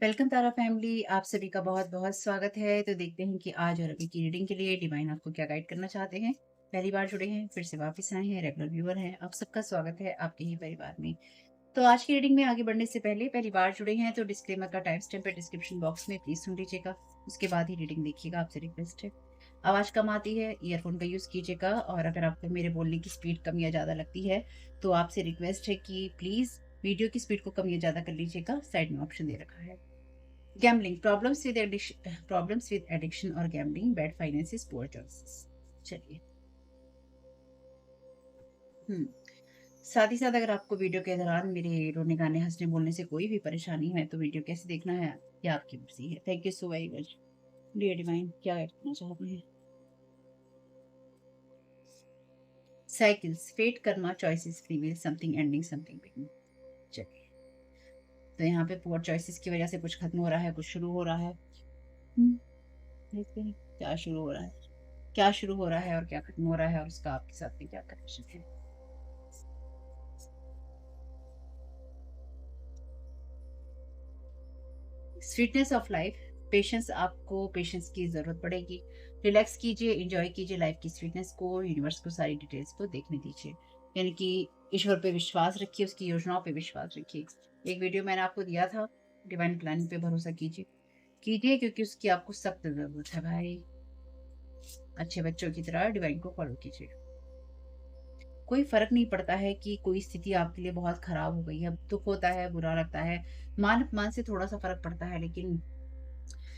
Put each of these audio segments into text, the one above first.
Welcome तारा family, आप सभी का बहुत बहुत स्वागत है। तो देखते हैं कि आज और अभी की रीडिंग के लिए डिवाइन आपको क्या गाइड करना चाहते हैं। पहली बार जुड़े हैं, फिर से वापस आए हैं, रेगुलर व्यूअर हैं, आप सबका स्वागत है आपके ही परिवार में। तो आज की रीडिंग में आगे बढ़ने से पहले पहली बार जुड़े हैं तो डिस्क्लेमर का टाइम स्टैम्प है डिस्क्रिप्शन बॉक्स में, प्लीज सुन लीजिएगा। उसके बाद ही रीडिंग देखिएगा, आपसे रिक्वेस्ट है। आवाज कम आती है, ईयरफोन का यूज कीजिएगा, और अगर आपको मेरे बोलने की स्पीड कम या ज्यादा लगती है तो आपसे रिक्वेस्ट है कि प्लीज वीडियो की स्पीड को कम या ज्यादा कर लीजिएगा। साइड में ऑप्शन दे रखा है। गैम्बलिंग प्रॉब्लम्स विद एडिक्शन और gambling, bad finances, poor choices. चलिए। हम्म साथ ही साथ अगर आपको वीडियो के दौरान मेरे रोने गाने हंसने बोलने से कोई भी परेशानी है तो वीडियो कैसे देखना है ये आपकी मर्जी है। Thank you so very much. Dear divine, क्या ऐड करना चाहते हैं? Cycles, fate, karma, choices, free will, something ending, something beginning. चलिए। तो यहाँ पे पुअर चॉइसेस की वजह से कुछ खत्म हो रहा है, कुछ शुरू हो रहा है। देखते हैं क्या शुरू हो रहा है, क्या शुरू हो रहा है और क्या खत्म हो रहा है, और उसका आपके साथ में क्या कनेक्शन है। स्वीटनेस ऑफ लाइफ, पेशेंस, आपको पेशेंस की जरूरत पड़ेगी। रिलैक्स कीजिए, एंजॉय कीजिए लाइफ की स्वीटनेस को, यूनिवर्स को सारी डिटेल्स को देखने दीजिए। यानी कि ईश्वर पे विश्वास रखिए, उसकी योजनाओं पे विश्वास रखिए। एक वीडियो मैंने आपको दिया था, डिवाइन प्लानिंग पे भरोसा कीजिए। कीजिए क्योंकि उसकी आपको सख्त जरूरत है भाई। अच्छे बच्चों की तरह डिवाइन को फॉलो कीजिए। कोई फर्क नहीं पड़ता है कि कोई स्थिति आपके लिए बहुत खराब हो गई है, दुख होता है, बुरा लगता है, मान अपमान से थोड़ा सा फर्क पड़ता है, लेकिन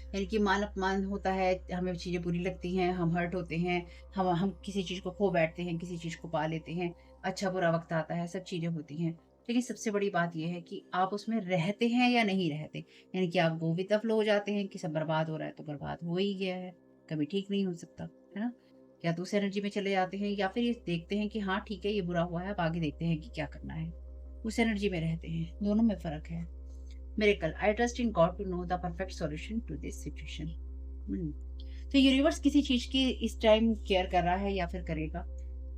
यानी कि मान अपमान होता है, हमें चीज़ें बुरी लगती हैं, हम हर्ट होते हैं, हम किसी चीज़ को खो बैठते हैं, किसी चीज़ को पा लेते हैं, अच्छा बुरा वक़्त आता है, सब चीज़ें होती हैं। लेकिन सबसे बड़ी बात ये है कि आप उसमें रहते हैं या नहीं रहते। यानी कि आप गो विद द फ्लो हो जाते हैं कि सब बर्बाद हो रहा है तो बर्बाद हो ही गया है, कभी ठीक नहीं हो सकता, है ना? या तो उस एनर्जी में चले जाते हैं या फिर ये देखते हैं कि हाँ, ठीक है, ये बुरा हुआ है, अब आगे देखते हैं कि क्या करना है। उस एनर्जी में रहते हैं, दोनों में फ़र्क है। Miracle. I trust in God to know the perfect solution to this situation. हम्म, तो यूनिवर्स किसी चीज की इस टाइम केयर कर रहा है या फिर करेगा।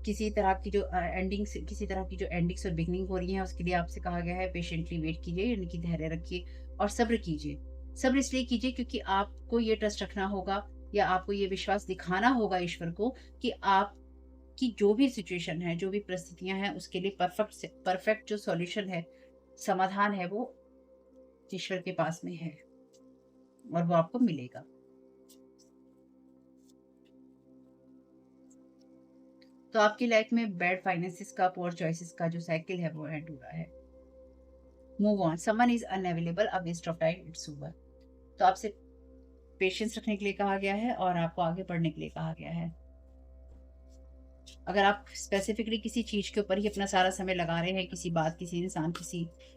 किसी तरह की जो एंडिंग्स, किसी तरह की जो एंडिंग्स और बिगनिंग हो रही है उसके लिए आपसे कहा गया है पेशेंटली वेट कीजिए, यानी कि धैर्य रखिए और सब्र कीजिए। सब्र इसलिए कीजिए क्योंकि आपको ये ट्रस्ट रखना होगा, या आपको ये विश्वास दिखाना होगा ईश्वर को कि आपकी जो भी सिचुएशन है, जो भी परिस्थितियां हैं, उसके लिए परफेक्ट परफेक्ट जो सॉल्यूशन है, समाधान है, वो ईश्वर के पास में है और वो आपको मिलेगा। तो आपकी लाइफ में बैड फाइनेंसेस का, पुअर चॉइसेस का जो साइकिल है वो एंड हो रहा है। Move on, someone is unavailable, a waste of time, it's over. तो आपसे पेशेंस रखने के लिए कहा गया है और आपको आगे बढ़ने के लिए कहा गया है। अगर आप स्पेसिफिकली किसी चीज के ऊपर ही अपना सारा समय लगा रहे हैं, किसी बात, किसी इंसान,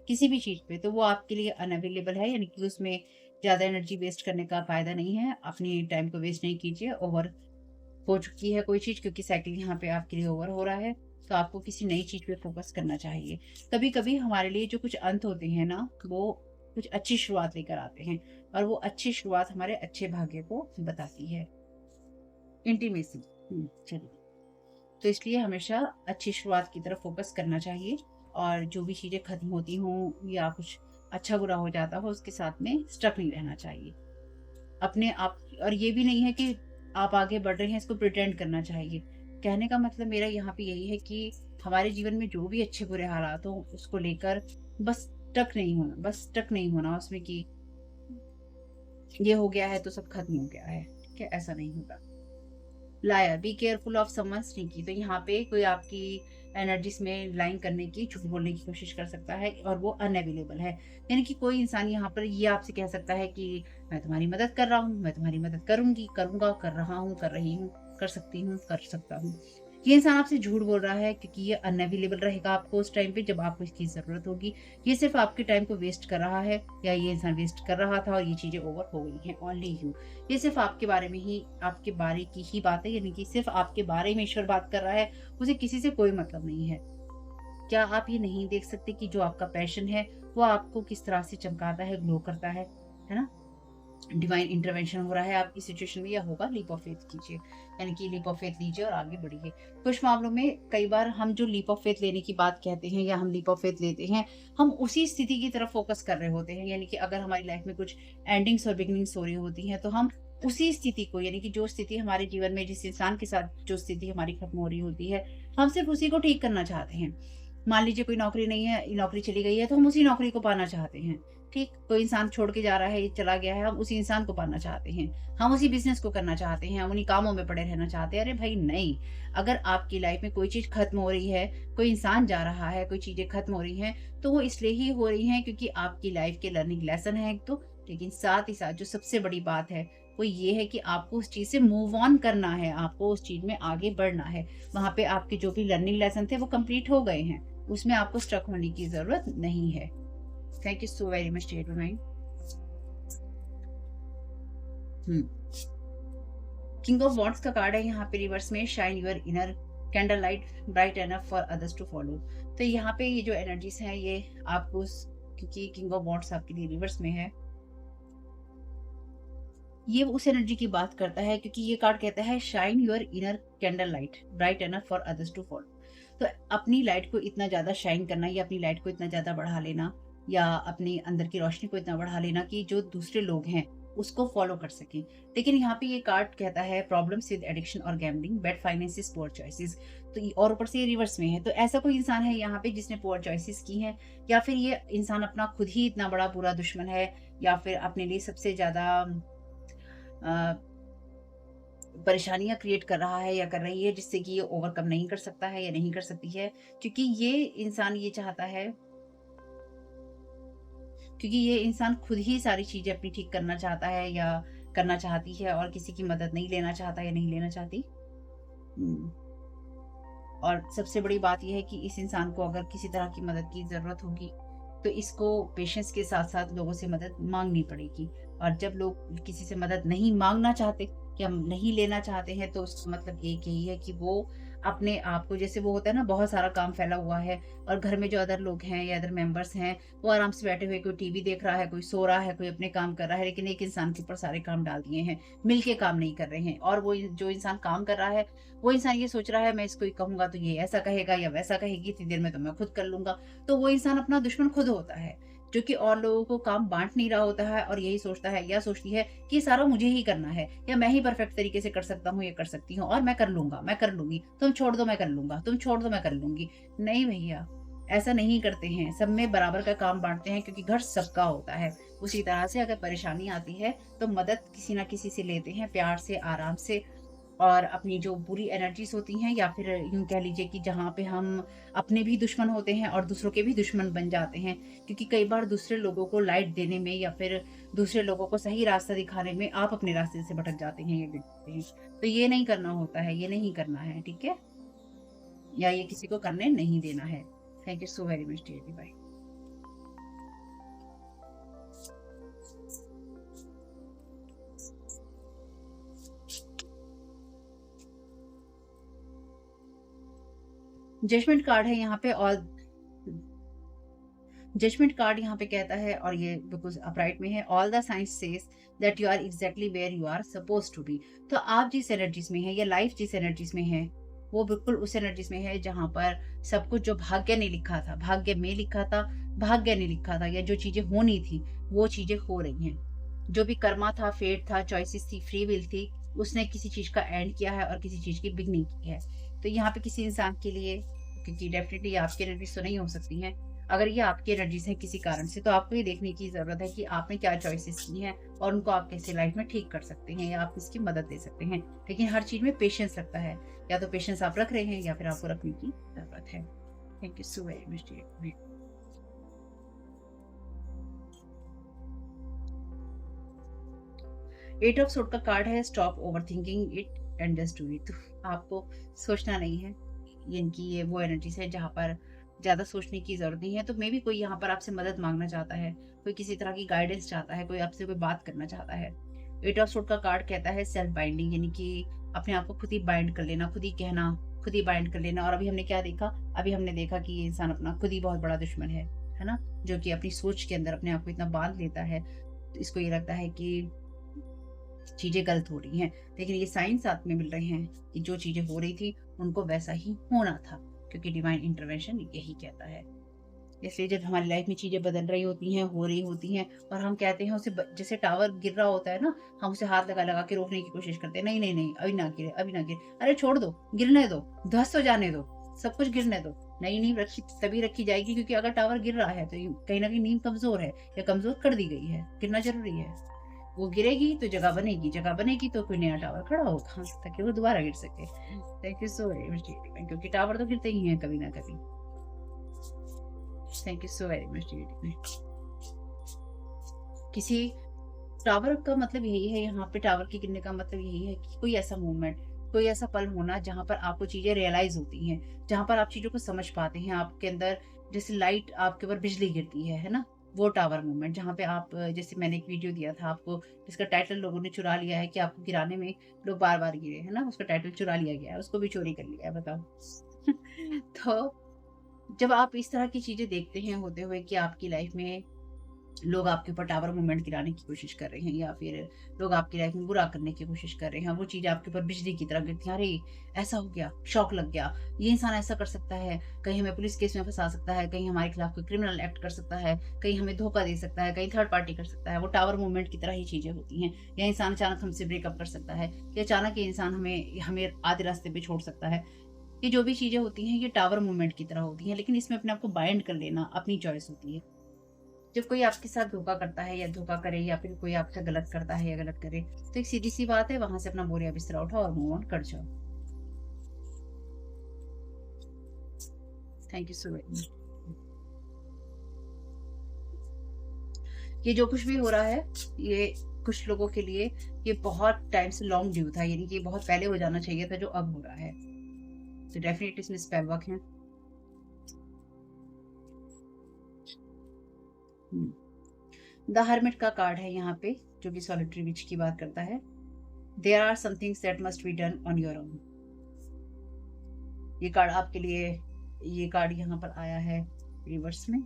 किसी भी चीज पे, तो वो आपके लिए अनअवेलेबल है, यानी कि उसमें ज्यादा एनर्जी वेस्ट करने का फायदा नहीं है। अपनी टाइम को वेस्ट नहीं कीजिए। ओवर हो चुकी है कोई चीज़, क्योंकि साइकिल यहाँ पे आपके लिए ओवर हो रहा है, तो आपको किसी नई चीज़ पे फोकस करना चाहिए। कभी-कभी हमारे लिए जो कुछ अंत होते हैं ना, वो कुछ अच्छी शुरुआत लेकर आते हैं, और वो अच्छी शुरुआत हमारे अच्छे भाग्य को बताती है। इंटीमेसी। चलिए। तो इसलिए हमेशा अच्छी शुरुआत की तरफ फोकस करना चाहिए, और जो भी चीज़ें खत्म होती हों या कुछ अच्छा बुरा हो जाता हो, उसके साथ में स्टक नहीं रहना चाहिए। अपने आप, और ये भी नहीं है कि आप आगे बढ़ रहे हैं इसको प्रिटेंड करना चाहिए। कहने का मतलब मेरा यहाँ पे यही है कि हमारे जीवन में जो भी अच्छे बुरे हालात हों उसको लेकर बस स्टक नहीं होना उसमें कि ये हो गया है तो सब खत्म हो गया है। ठीक है, ऐसा नहीं होगा। Liar, be careful of someone sneaky. तो यहाँ पे कोई आपकी एनर्जीज में लाइन करने की, झूठ बोलने की कोशिश कर सकता है, और वो अनअवेलेबल है। यानी कि कोई इंसान यहाँ पर ये आपसे कह सकता है कि मैं तुम्हारी मदद कर रहा हूँ, मैं तुम्हारी मदद करूंगी, करूंगा, कर रहा हूँ, कर रही हूँ, कर सकती हूँ, कर सकता हूँ। ये इंसान आपसे झूठ बोल रहा है क्योंकि ये अनअवेलेबल रहेगा आपको उस टाइम पे जब आपको इसकी जरूरत होगी। ये सिर्फ आपके टाइम को वेस्ट कर रहा है, या ये इंसान वेस्ट कर रहा था और ये चीजें ओवर हो गई हैं। Only you. ये सिर्फ आपके बारे में ही, आपके बारे की ही बात है, यानी कि सिर्फ आपके बारे में ईश्वर बात कर रहा है, उसे किसी से कोई मतलब नहीं है। क्या आप ये नहीं देख सकते कि जो आपका पैशन है वो आपको किस तरह से चमकाता है, ग्लो करता है ना? डिवाइन इंटरवेंशन हो रहा है आपकी सिचुएशन में या होगा, लीप ऑफ फेथ कीजिए, यानी कि लीप ऑफ फेथ लीजिए और आगे बढ़िए। कुछ मामलों में कई बार हम जो लीप ऑफ फेथ लेने की बात कहते हैं या हम लीप ऑफ फेथ लेते हैं, हम उसी स्थिति की तरफ फोकस कर रहे होते हैं, यानी कि अगर हमारी लाइफ में कुछ एंडिंग्स और बिगिनिंग्स हो रही होती हैं, तो हम उसी स्थिति को, यानी कि जो स्थिति हमारे जीवन में जिस इंसान के साथ जो स्थिति हमारी खत्म हो रही होती है, हम सिर्फ उसी को ठीक करना चाहते हैं। मान लीजिए कोई नौकरी नहीं है, नौकरी चली गई है, तो हम उसी नौकरी को पाना चाहते हैं। ठीक, कोई इंसान छोड़ के जा रहा है, चला गया है, हम उसी इंसान को पाना चाहते हैं। हम उसी बिज़नेस को करना चाहते हैं, हम उन्हीं कामों में पड़े रहना चाहते हैं। अरे भाई नहीं, अगर आपकी लाइफ़ में कोई चीज़ खत्म हो रही है, कोई इंसान जा रहा है, कोई चीज़ें खत्म हो रही हैं, तो वो इसलिए ही हो रही हैं क्योंकि आपकी लाइफ़ के लर्निंग लेसन है एक तो, लेकिन साथ ही साथ जो सबसे बड़ी बात है, वो ये है कि आपको उस चीज़ से मूव ऑन करना है, आपको उस चीज़ में आगे बढ़ना है। वहाँ पे आपके जो भी लर्निंग लेसन थे, वो कंप्लीट हो गए हैं। उसमें आपको स्टक होने की ज़रूरत नहीं है। Thank you so very much dear divine. हुँ। किंग ऑफ वॉन्ड्स का कार्ड है यहाँ पे रिवर्स में, shine your inner candle light bright enough for others to follow. तो यहाँ पे ये जो एनर्जीज़ हैं, ये आपको क्योंकि किंग ऑफ वॉन्ड्स आपके लिए रिवर्स में है, ये उस एनर्जी की बात करता है क्योंकि ये कार्ड कहता है shine your inner candle light bright enough for others to follow. तो अपनी लाइट को इतना ज़्यादा शाइन करना या अपनी लाइट को इतना ज़्यादा बढ़ा लेना या अपने अंदर की रोशनी को इतना बढ़ा लेना कि जो दूसरे लोग हैं उसको फॉलो कर सकें। लेकिन यहाँ पे ये कार्ड कहता है प्रॉब्लम्स विद एडिक्शन और gambling, bad finances, poor choices. तो और ऊपर से ये रिवर्स में है, तो ऐसा कोई इंसान है यहाँ पे जिसने पुअर चॉइसेस की हैं, या फिर ये इंसान अपना खुद ही इतना बड़ा बुरा दुश्मन है, या फिर अपने लिए सबसे ज़्यादा परेशानियाँ क्रिएट कर रहा है या कर रही है, जिससे कि ये ओवरकम नहीं कर सकता है या नहीं कर सकती है। क्योंकि ये इंसान ये चाहता है, क्योंकि ये इंसान खुद ही सारी चीज़ें अपनी ठीक करना चाहता है या करना चाहती है और किसी की मदद नहीं लेना चाहता या नहीं लेना चाहती। हुँ। और सबसे बड़ी बात ये है कि इस इंसान को अगर किसी तरह की मदद की ज़रूरत होगी, तो इसको पेशेंस के साथ-साथ लोगों से मदद माँगनी पड़ेगी। और जब लोग किसी से मदद नहीं माँगना चाहते या नहीं लेना चाहते हैं, तो उसका मतलब एक यही है कि वो अपने आप को, जैसे वो होता है ना, बहुत सारा काम फैला हुआ है और घर में जो अदर लोग हैं या अदर मेंबर्स हैं, वो आराम से बैठे हुए, कोई टीवी देख रहा है, कोई सो रहा है, कोई अपने काम कर रहा है, लेकिन एक इंसान के ऊपर सारे काम डाल दिए हैं, मिल के काम नहीं कर रहे हैं। और वो जो इंसान काम कर रहा है, वो इंसान ये सोच रहा है मैं इसको कहूँगा तो ये ऐसा कहेगा या वैसा कहेगी, इतनी देर में तो मैं खुद कर लूँगा। तो वो इंसान अपना दुश्मन खुद होता है, जो कि और लोगों को काम बाँट नहीं रहा होता है और यही सोचता है या सोचती है कि ये सारा मुझे ही करना है या मैं ही परफेक्ट तरीके से कर सकता हूँ, ये कर सकती हूँ और मैं कर लूँगा, मैं कर लूँगी, तुम छोड़ दो मैं कर लूँगा, तुम छोड़ दो मैं कर लूँगी। नहीं भैया, ऐसा नहीं करते हैं, सब में बराबर का काम बाँटते हैं क्योंकि घर सबका होता है। उसी तरह से अगर परेशानी आती है तो मदद किसी न किसी से लेते हैं, प्यार से, आराम से। और अपनी जो बुरी एनर्जीज़ होती हैं या फिर यूँ कह लीजिए कि जहाँ पे हम अपने भी दुश्मन होते हैं और दूसरों के भी दुश्मन बन जाते हैं, क्योंकि कई बार दूसरे लोगों को लाइट देने में या फिर दूसरे लोगों को सही रास्ता दिखाने में आप अपने रास्ते से भटक जाते हैं या गिर जाते हैं। तो ये नहीं करना होता है, ये नहीं करना है, ठीक है? या ये किसी को करने नहीं देना है। Thank you so very much dear divine. Judgement card है यहाँ पे, और जजमेंट कार्ड यहाँ पे कहता है, और ये बिल्कुल अपराइट में है, all the science says that you are exactly where you are supposed to be. तो आप जिस एनर्जीज में है या लाइफ जिस एनर्जीज में है, वो बिल्कुल उस एनर्जीज में है जहाँ पर सब कुछ जो भाग्य ने लिखा था, भाग्य में लिखा था, भाग्य ने लिखा था, या जो चीजें होनी थी वो चीजें हो रही हैं। जो भी कर्मा था, फेट था, चॉइसेस थी, फ्री विल थी, उसने किसी चीज का एंड किया है और किसी चीज की बिगनिंग की है। तो यहाँ पे किसी इंसान के लिए, क्योंकि डेफिनेटली आपकी एनर्जीज तो नहीं हो सकती हैं, अगर ये आपकी एनर्जीज हैं किसी कारण से, तो आपको ये देखने की ज़रूरत है कि आपने क्या चॉइसेस की हैं और उनको आप कैसे लाइफ में ठीक कर सकते हैं या आप इसकी मदद दे सकते हैं। लेकिन हर चीज़ में पेशेंस लगता है, या तो पेशेंस आप रख रहे हैं या फिर आपको रखने की ज़रूरत है। Thank you so very much dear. 8 of sword का कार्ड है, stop overthinking it and just do it. तो आपको सोचना नहीं है, यानी कि ये वो एनर्जीज है जहाँ पर ज़्यादा सोचने की ज़रूरत नहीं है। तो मे बी कोई यहाँ पर आपसे मदद माँगना चाहता है, कोई किसी तरह की गाइडेंस चाहता है, कोई आपसे कोई बात करना चाहता है। 8 ऑफ सोर्ड का कार्ड कहता है सेल्फ बाइंडिंग, यानी कि अपने आप को खुद ही बाइंड कर लेना, खुद ही कहना, खुद ही बाइंड कर लेना। और अभी हमने क्या देखा? अभी हमने देखा कि ये इंसान अपना खुद ही बहुत बड़ा दुश्मन है ना? जो कि अपनी सोच के अंदर अपने आप को इतना बाँध लेता है, तो इसको ये लगता है कि चीज़ें गलत हो रही हैं। लेकिन ये साइन साथ में मिल रहे हैं कि जो चीज़ें हो रही थी, उनको वैसा ही होना था, क्योंकि डिवाइन इंटरवेंशन यही कहता है। इसलिए जब हमारी लाइफ में चीज़ें बदल रही होती हैं, हो रही होती हैं और हम कहते हैं उसे जैसे टावर गिर रहा होता है ना, हम उसे हाथ लगा-लगा के रोकने की कोशिश करते हैं, नहीं, नहीं, नहीं, अभी ना गिरे, अभी ना गिरे। अरे छोड़ दो, गिरने दो, ध्वस्त हो जाने दो, सब कुछ गिरने दो। नई नींव रखी तभी रखी जाएगी, क्योंकि अगर टावर गिर रहा है तो कहीं न कहीं नींव कमज़ोर है या कमज़ोर कर दी गई है, गिरना ज़रूरी है। वो गिरेगी तो जगह बनेगी तो कोई नया टावर खड़ा होगा ताकि वो दोबारा गिर सके। Thank you so very much, क्योंकि टावर तो गिरते ही हैं कभी ना कभी। Thank you so very much. किसी टावर का मतलब यही है, यहाँ पे टावर के गिरने का मतलब यही है कि कोई ऐसा मोमेंट, कोई ऐसा पल होना जहाँ पर आपको चीज़ें रियलाइज़ होती हैं, जहाँ पर आप चीज़ों को समझ पाते हैं, आपके अंदर जैसे लाइट आपके ऊपर बिजली गिरती है ना? वो टावर मोमेंट जहाँ पे आप जैसे मैंने एक वीडियो दिया था आपको, जिसका टाइटल लोगों ने चुरा लिया है कि आपको गिराने में लोग बार-बार गिरे, है ना? उसका टाइटल चुरा लिया गया है, उसको भी चोरी कर लिया है, बताओ। तो जब आप इस तरह की चीज़ें देखते हैं होते हुए कि आपकी लाइफ में लोग आपके ऊपर टावर मूवमेंट गिराने की कोशिश कर रहे हैं या फिर लोग आपकी लाइफ में बुरा करने की कोशिश कर रहे हैं, वो चीज़ आपके ऊपर बिजली की तरह गिरती है, अरे ऐसा हो गया, शौक लग गया, ये इंसान ऐसा कर सकता है, कहीं हमें पुलिस केस में फंसा सकता है, कहीं हमारे खिलाफ कोई क्रिमिनल एक्ट कर सकता है, कहीं हमें धोखा दे सकता है, कहीं थर्ड पार्टी कर सकता है। वो टावर मूवमेंट की तरह ही चीज़ें होती हैं। या इंसान अचानक हमसे ब्रेकअप कर सकता है, या अचानक ये इंसान हमें हमें आधे रास्ते पे छोड़ सकता है। ये जो भी चीज़ें होती हैं ये टावर मूवमेंट की तरह होती हैं, लेकिन इसमें अपने आप को बाइंड कर लेना अपनी चॉइस होती है। जब कोई आपके साथ धोखा करता है या धोखा करे या फिर कोई आपसे गलत करता है या गलत करे, तो एक सीधी-सी बात है, वहाँ से अपना बोरिया बिस्तरा उठाओ और मूव ऑन कर जाओ। Thank you so very much. ये जो कुछ भी हो रहा है, ये कुछ लोगों के लिए ये बहुत टाइम से लॉन्ग ड्यू था, यानी कि ये बहुत पहले हो जाना चाहिए था जो अब हो रहा है। तो डेफिनिटली इसमें स्पेल वर्क है। हुँ। द हर्मिट का कार्ड है यहाँ पे, जो कि सॉलिटरी विच की बात करता है। There are some things that must be done on your own. ये कार्ड आपके लिए, ये कार्ड यहाँ पर आया है रिवर्स में।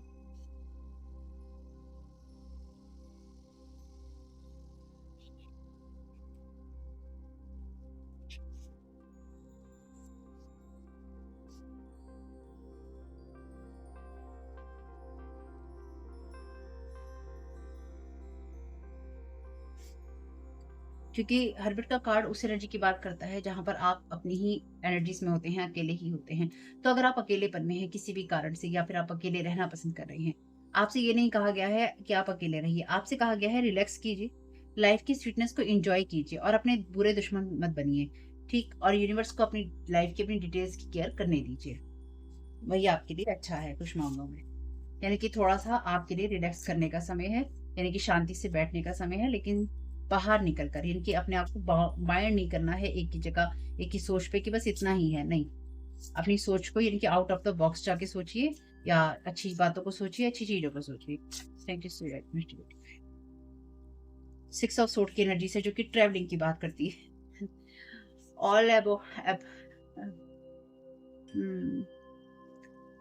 क्योंकि हर्बिट का कार्ड उस एनर्जी की बात करता है जहाँ पर आप अपनी ही एनर्जीज में होते हैं, अकेले ही होते हैं। तो अगर आप अकेलेपन में हैं किसी भी कारण से या फिर आप अकेले रहना पसंद कर रहे हैं, आपसे ये नहीं कहा गया है कि आप अकेले रहिए, आपसे कहा गया है रिलैक्स कीजिए, लाइफ की स्वीटनेस को एंजॉय कीजिए और अपने बुरे दुश्मन मत बनिए, ठीक? और यूनिवर्स को अपनी लाइफ की अपनी डिटेल्स की केयर करने दीजिए। वही आपके लिए अच्छा है कुछ मामलों में। यानी कि थोड़ा-सा आपके लिए रिलैक्स करने का समय है, यानी कि शांति से बैठने का समय है, लेकिन बाहर निकल कर, यानी कि अपने आप को बाइंड नहीं करना है एक ही जगह, एक ही सोच पे कि बस इतना ही है, नहीं। अपनी सोच को यानी कि आउट ऑफ द बॉक्स जाके सोचिए या अच्छी बातों को सोचिए, अच्छी चीज़ों को सोचिए। Thank you so much. 6 of sword की एनर्जी से जो कि ट्रैवलिंग की बात करती है। ऑल अबो अब हुँ।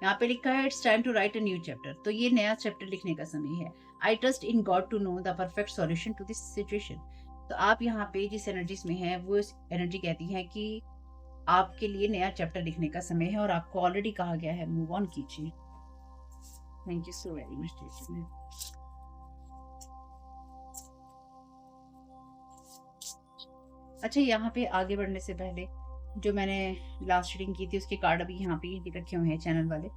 यहाँ पे लिखा है it's time to write a new chapter, तो ये नया चैप्टर लिखने का समय है। I trust in God to know the perfect solution to this situation. तो आप यहाँ पे जिस एनर्जीज में हैं वो इस एनर्जी कहती है कि आपके लिए नया चैप्टर लिखने का समय है और आपको ऑलरेडी कहा गया है मूव ऑन कीजिए। Thank you so very much. अच्छा, यहाँ पे आगे बढ़ने से पहले जो मैंने लास्ट रीडिंग की थी उसके कार्ड अभी यहाँ पे ही रखे हुए हैं चैनल वाले,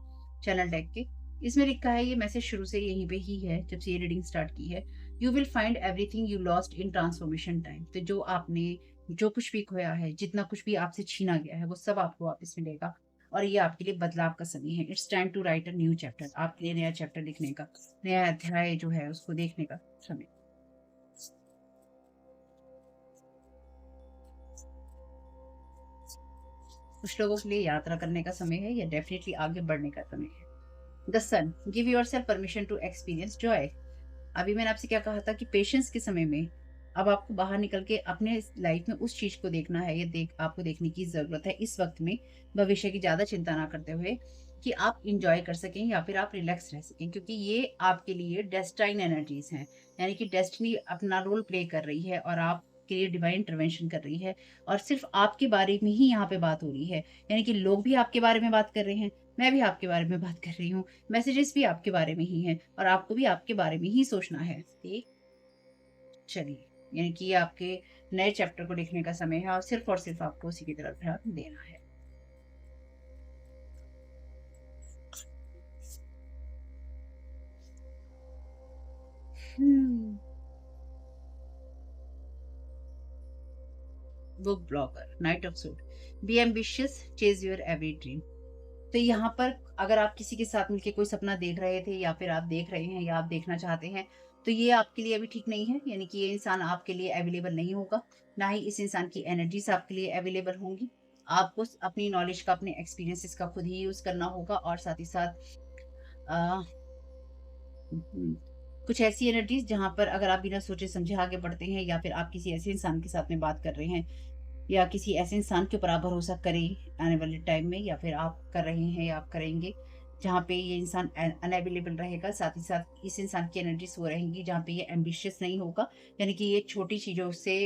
चैनल डेक के। इसमें लिखा है, ये मैसेज शुरू से यहीं पे ही है जब से ये रीडिंग स्टार्ट की है। You will find everything you lost in transformation time. तो जो आपने जो कुछ भी खोया है, जितना कुछ भी आपसे छीना गया है, वो सब आपको वापस मिलेगा और ये आपके लिए बदलाव का समय है। It's time to write a new chapter. आपके लिए नया चैप्टर लिखने का, नया अध्याय जो है उसको देखने का समय। कुछ लोगों के लिए यात्रा करने का समय है या डेफिनेटली आगे बढ़ने का समय है। The sun, give yourself permission to experience joy. अभी मैंने आपसे क्या कहा था कि पेशेंस के समय में अब आपको बाहर निकल के अपने लाइफ में उस चीज को देखना है, या आपको देखने की जरूरत है इस वक्त में, भविष्य की ज्यादा चिंता ना करते हुए, कि आप इंजॉय कर सकें या फिर आप रिलैक्स रह सकें, क्योंकि ये आपके लिए डेस्टाइन एनर्जीज हैं। यानी कि डेस्टिनी अपना रोल प्ले कर रही है और आप आपके लिए डिवाइन इंटरवेंशन कर रही है और सिर्फ़ आपके बारे में ही यहाँ पे बात हो रही है। यानी कि लोग भी आपके बारे में बात कर रहे हैं, मैं भी आपके बारे में बात कर रही हूँ, मैसेजेस भी आपके बारे में ही हैं और आपको भी आपके बारे में ही सोचना है। ठीक? चलिए, यानी कि ये आपके नए चैप्टर को लिखने का समय है और सिर्फ़ आपको उसी की तरफ ध्यान देना है। हुँ। Book blogger, night of suit, be ambitious, chase your every dream. तो यहाँ पर अगर आप किसी के साथ मिलके कोई सपना देख रहे थे या फिर आप देख रहे हैं या आप देखना चाहते हैं, तो ये आपके लिए अभी ठीक नहीं है। यानी कि ये इंसान आपके लिए अवेलेबल नहीं होगा, ना ही इस इंसान की एनर्जीज़ आपके लिए अवेलेबल होंगी। आपको अपनी नॉलेज का, अपने एक्सपीरियंसेस का खुद ही यूज़ करना होगा और साथ ही साथ अ, हुँ, कुछ ऐसी एनर्जीज़ जहाँ पर अगर आप बिना सोचे समझे आगे बढ़ते हैं या फिर आप किसी ऐसे इंसान के साथ में बात कर रहे हैं या किसी ऐसे इंसान के ऊपर आप भरोसा करें आने वाले टाइम में या फिर आप कर रहे हैं या आप करेंगे, जहाँ पे ये इंसान अनअवेलेबल रहेगा, साथ ही साथ इस इंसान की एनर्जीज़ वो रहेंगी जहाँ पे ये एम्बिशियस नहीं होगा, यानी कि ये छोटी चीज़ों से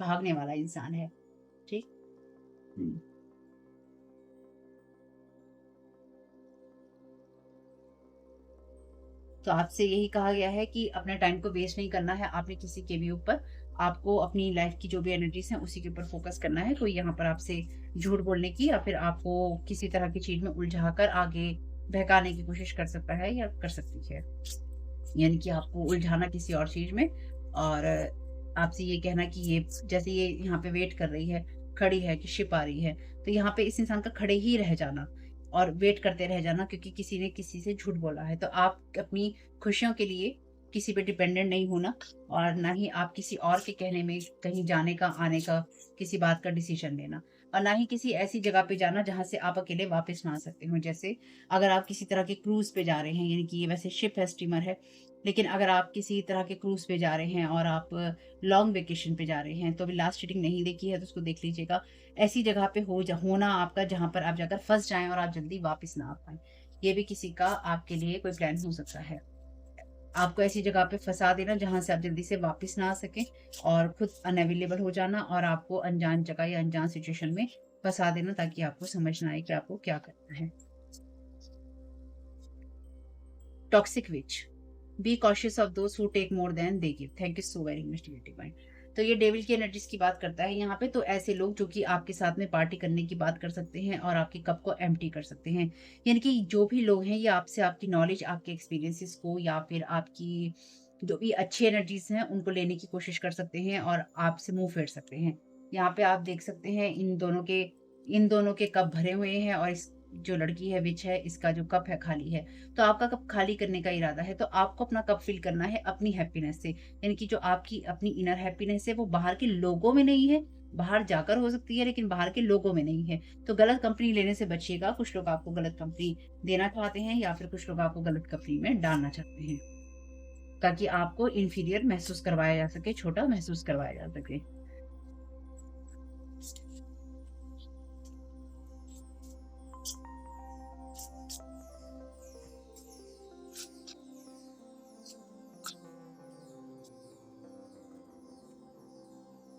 भागने वाला इंसान है। ठीक? हुँ। तो आपसे यही कहा गया है कि अपने टाइम को वेस्ट नहीं करना है आपने किसी के भी ऊपर। आपको अपनी लाइफ़ की जो भी एनर्जीज़ हैं उसी के ऊपर फ़ोकस करना है। कोई यहाँ पर आपसे झूठ बोलने की या फिर आपको किसी तरह की चीज़ में उलझा कर आगे बहकाने की कोशिश कर सकता है या कर सकती है। यानी कि आपको उलझाना किसी और चीज़ में और आपसे ये कहना कि ये जैसे ये यहाँ पे वेट कर रही है, खड़ी है कि शिप आ रही है, तो यहाँ पे इस इंसान का खड़े ही रह जाना और वेट करते रह जाना क्योंकि किसी ने किसी से झूठ बोला है। तो आप अपनी खुशियों के लिए किसी पे डिपेंडेंट नहीं होना और ना ही आप किसी और के कहने में कहीं जाने का, आने का, किसी बात का डिसीज़न लेना और ना ही किसी ऐसी जगह पे जाना जहाँ से आप अकेले वापस ना आ सकते हो। जैसे अगर आप किसी तरह के क्रूज़ पे जा रहे हैं, यानी कि ये वैसे शिप है, स्टीमर है, लेकिन अगर आप किसी तरह के क्रूज़ पे जा रहे हैं और आप लॉन्ग वेकेशन पे जा रहे हैं, तो अभी लास्ट रीडिंग नहीं देखी है तो उसको देख लीजिएगा। ऐसी जगह पे होना आपका जहाँ पर आप जाकर फँस जाएँ और आप जल्दी वापस ना आ पाएँ। ये भी किसी का आपके लिए कोई प्लान हो सकता है। आपको ऐसी जगह पे फँसा देना जहाँ से आप जल्दी से वापस ना आ सकें और खुद अनअवेलेबल हो जाना और आपको अनजान जगह या अनजान सिचुएशन में फँसा देना ताकि आपको समझ ना आए कि आपको क्या करना है। Toxic witch, be cautious of those who take more than they give. Thank you so very much dear divine. तो ये डेविल की एनर्जीज की बात करता है यहाँ पे। तो ऐसे लोग जो कि आपके साथ में पार्टी करने की बात कर सकते हैं और आपके कप को एम्प्टी कर सकते हैं। यानी कि जो भी लोग हैं ये आपसे आपकी नॉलेज, आपके एक्सपीरियंसेस को या फिर आपकी जो भी अच्छी एनर्जीज हैं उनको लेने की कोशिश कर सकते हैं और आपसे मुंह फेर सकते हैं। यहाँ पे आप देख सकते हैं इन दोनों के कप भरे हुए हैं और इस जो लड़की है विच है, इसका जो कप है खाली है। तो आपका कप खाली करने का इरादा है, तो आपको अपना कप फिल करना है अपनी हैप्पीनेस से। यानी कि जो आपकी अपनी इनर हैप्पीनेस है वो बाहर के लोगों में नहीं है, बाहर जाकर हो सकती है लेकिन बाहर के लोगों में नहीं है। तो गलत कंपनी लेने से बचिएगा। कुछ लोग आपको गलत कंपनी देना चाहते हैं या फिर कुछ लोग आपको गलत कंपनी में डालना चाहते हैं, ताकि आपको इंफीरियर महसूस करवाया जा सके, छोटा महसूस करवाया जा सके।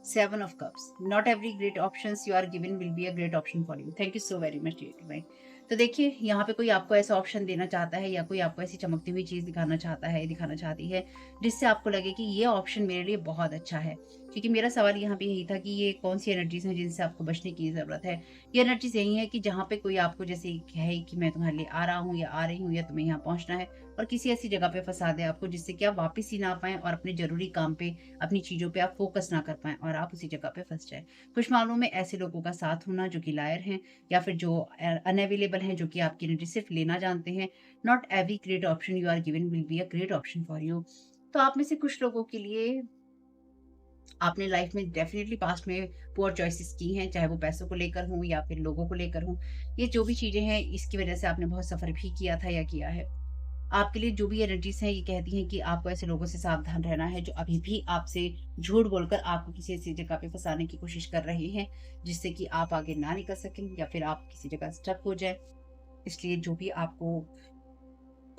7 of cups, not every great options you are given will be a great option for you. Thank you so very much dear divine। तो देखिए यहाँ पे कोई आपको ऐसा ऑप्शन देना चाहता है या कोई आपको ऐसी चमकती हुई चीज़ दिखाना चाहता है, दिखाना चाहती है, जिससे आपको लगे कि ये ऑप्शन मेरे लिए बहुत अच्छा है। क्योंकि मेरा सवाल यहाँ पे यही था कि ये कौन-सी एनर्जीज़ हैं जिनसे आपको बचने की ज़रूरत है। ये एनर्जीज़ यही है कि जहाँ पे कोई आपको जैसे कहे कि मैं तुम्हारे लिए आ रहा हूँ या आ रही हूँ या तुम्हें यहाँ पहुँचना है और किसी ऐसी जगह पे फँसा दे आपको जिससे कि आप वापस ही ना आ पाएँ और अपने ज़रूरी काम पे, अपनी चीज़ों पे आप फ़ोकस ना कर पाएँ और आप उसी जगह पे फँस जाएँ। कुछ मामलों में ऐसे लोगों का साथ होना जो कि लायर हैं या फिर जो अनअवेलेबल हैं, जो कि आपकी एनर्जी सिर्फ़ लेना जानते हैं। Not every great option you are given will be a great option for you. तो आप में से कुछ लोगों के लिए आपने लाइफ में डेफ़िनिटली पास्ट में पुअर चॉइसेस की हैं, चाहे वो पैसों को लेकर हों या फिर लोगों को लेकर हों। ये जो भी चीज़ें हैं, इसकी वज़ह से आपने बहुत सफ़र भी किया था या किया है। आपके लिए जो भी एनर्जीज़ हैं, ये कहती हैं कि आपको ऐसे लोगों से सावधान रहना है, जो अभी भी आपसे झूठ बोलकर आपको किसी ऐसी जगह पे फँसाने की कोशिश कर रहे हैं, जिससे कि आप आगे ना निकल सकें या फिर आप किसी जगह स्टक हो जाएँ। इसलिए जो भी आपको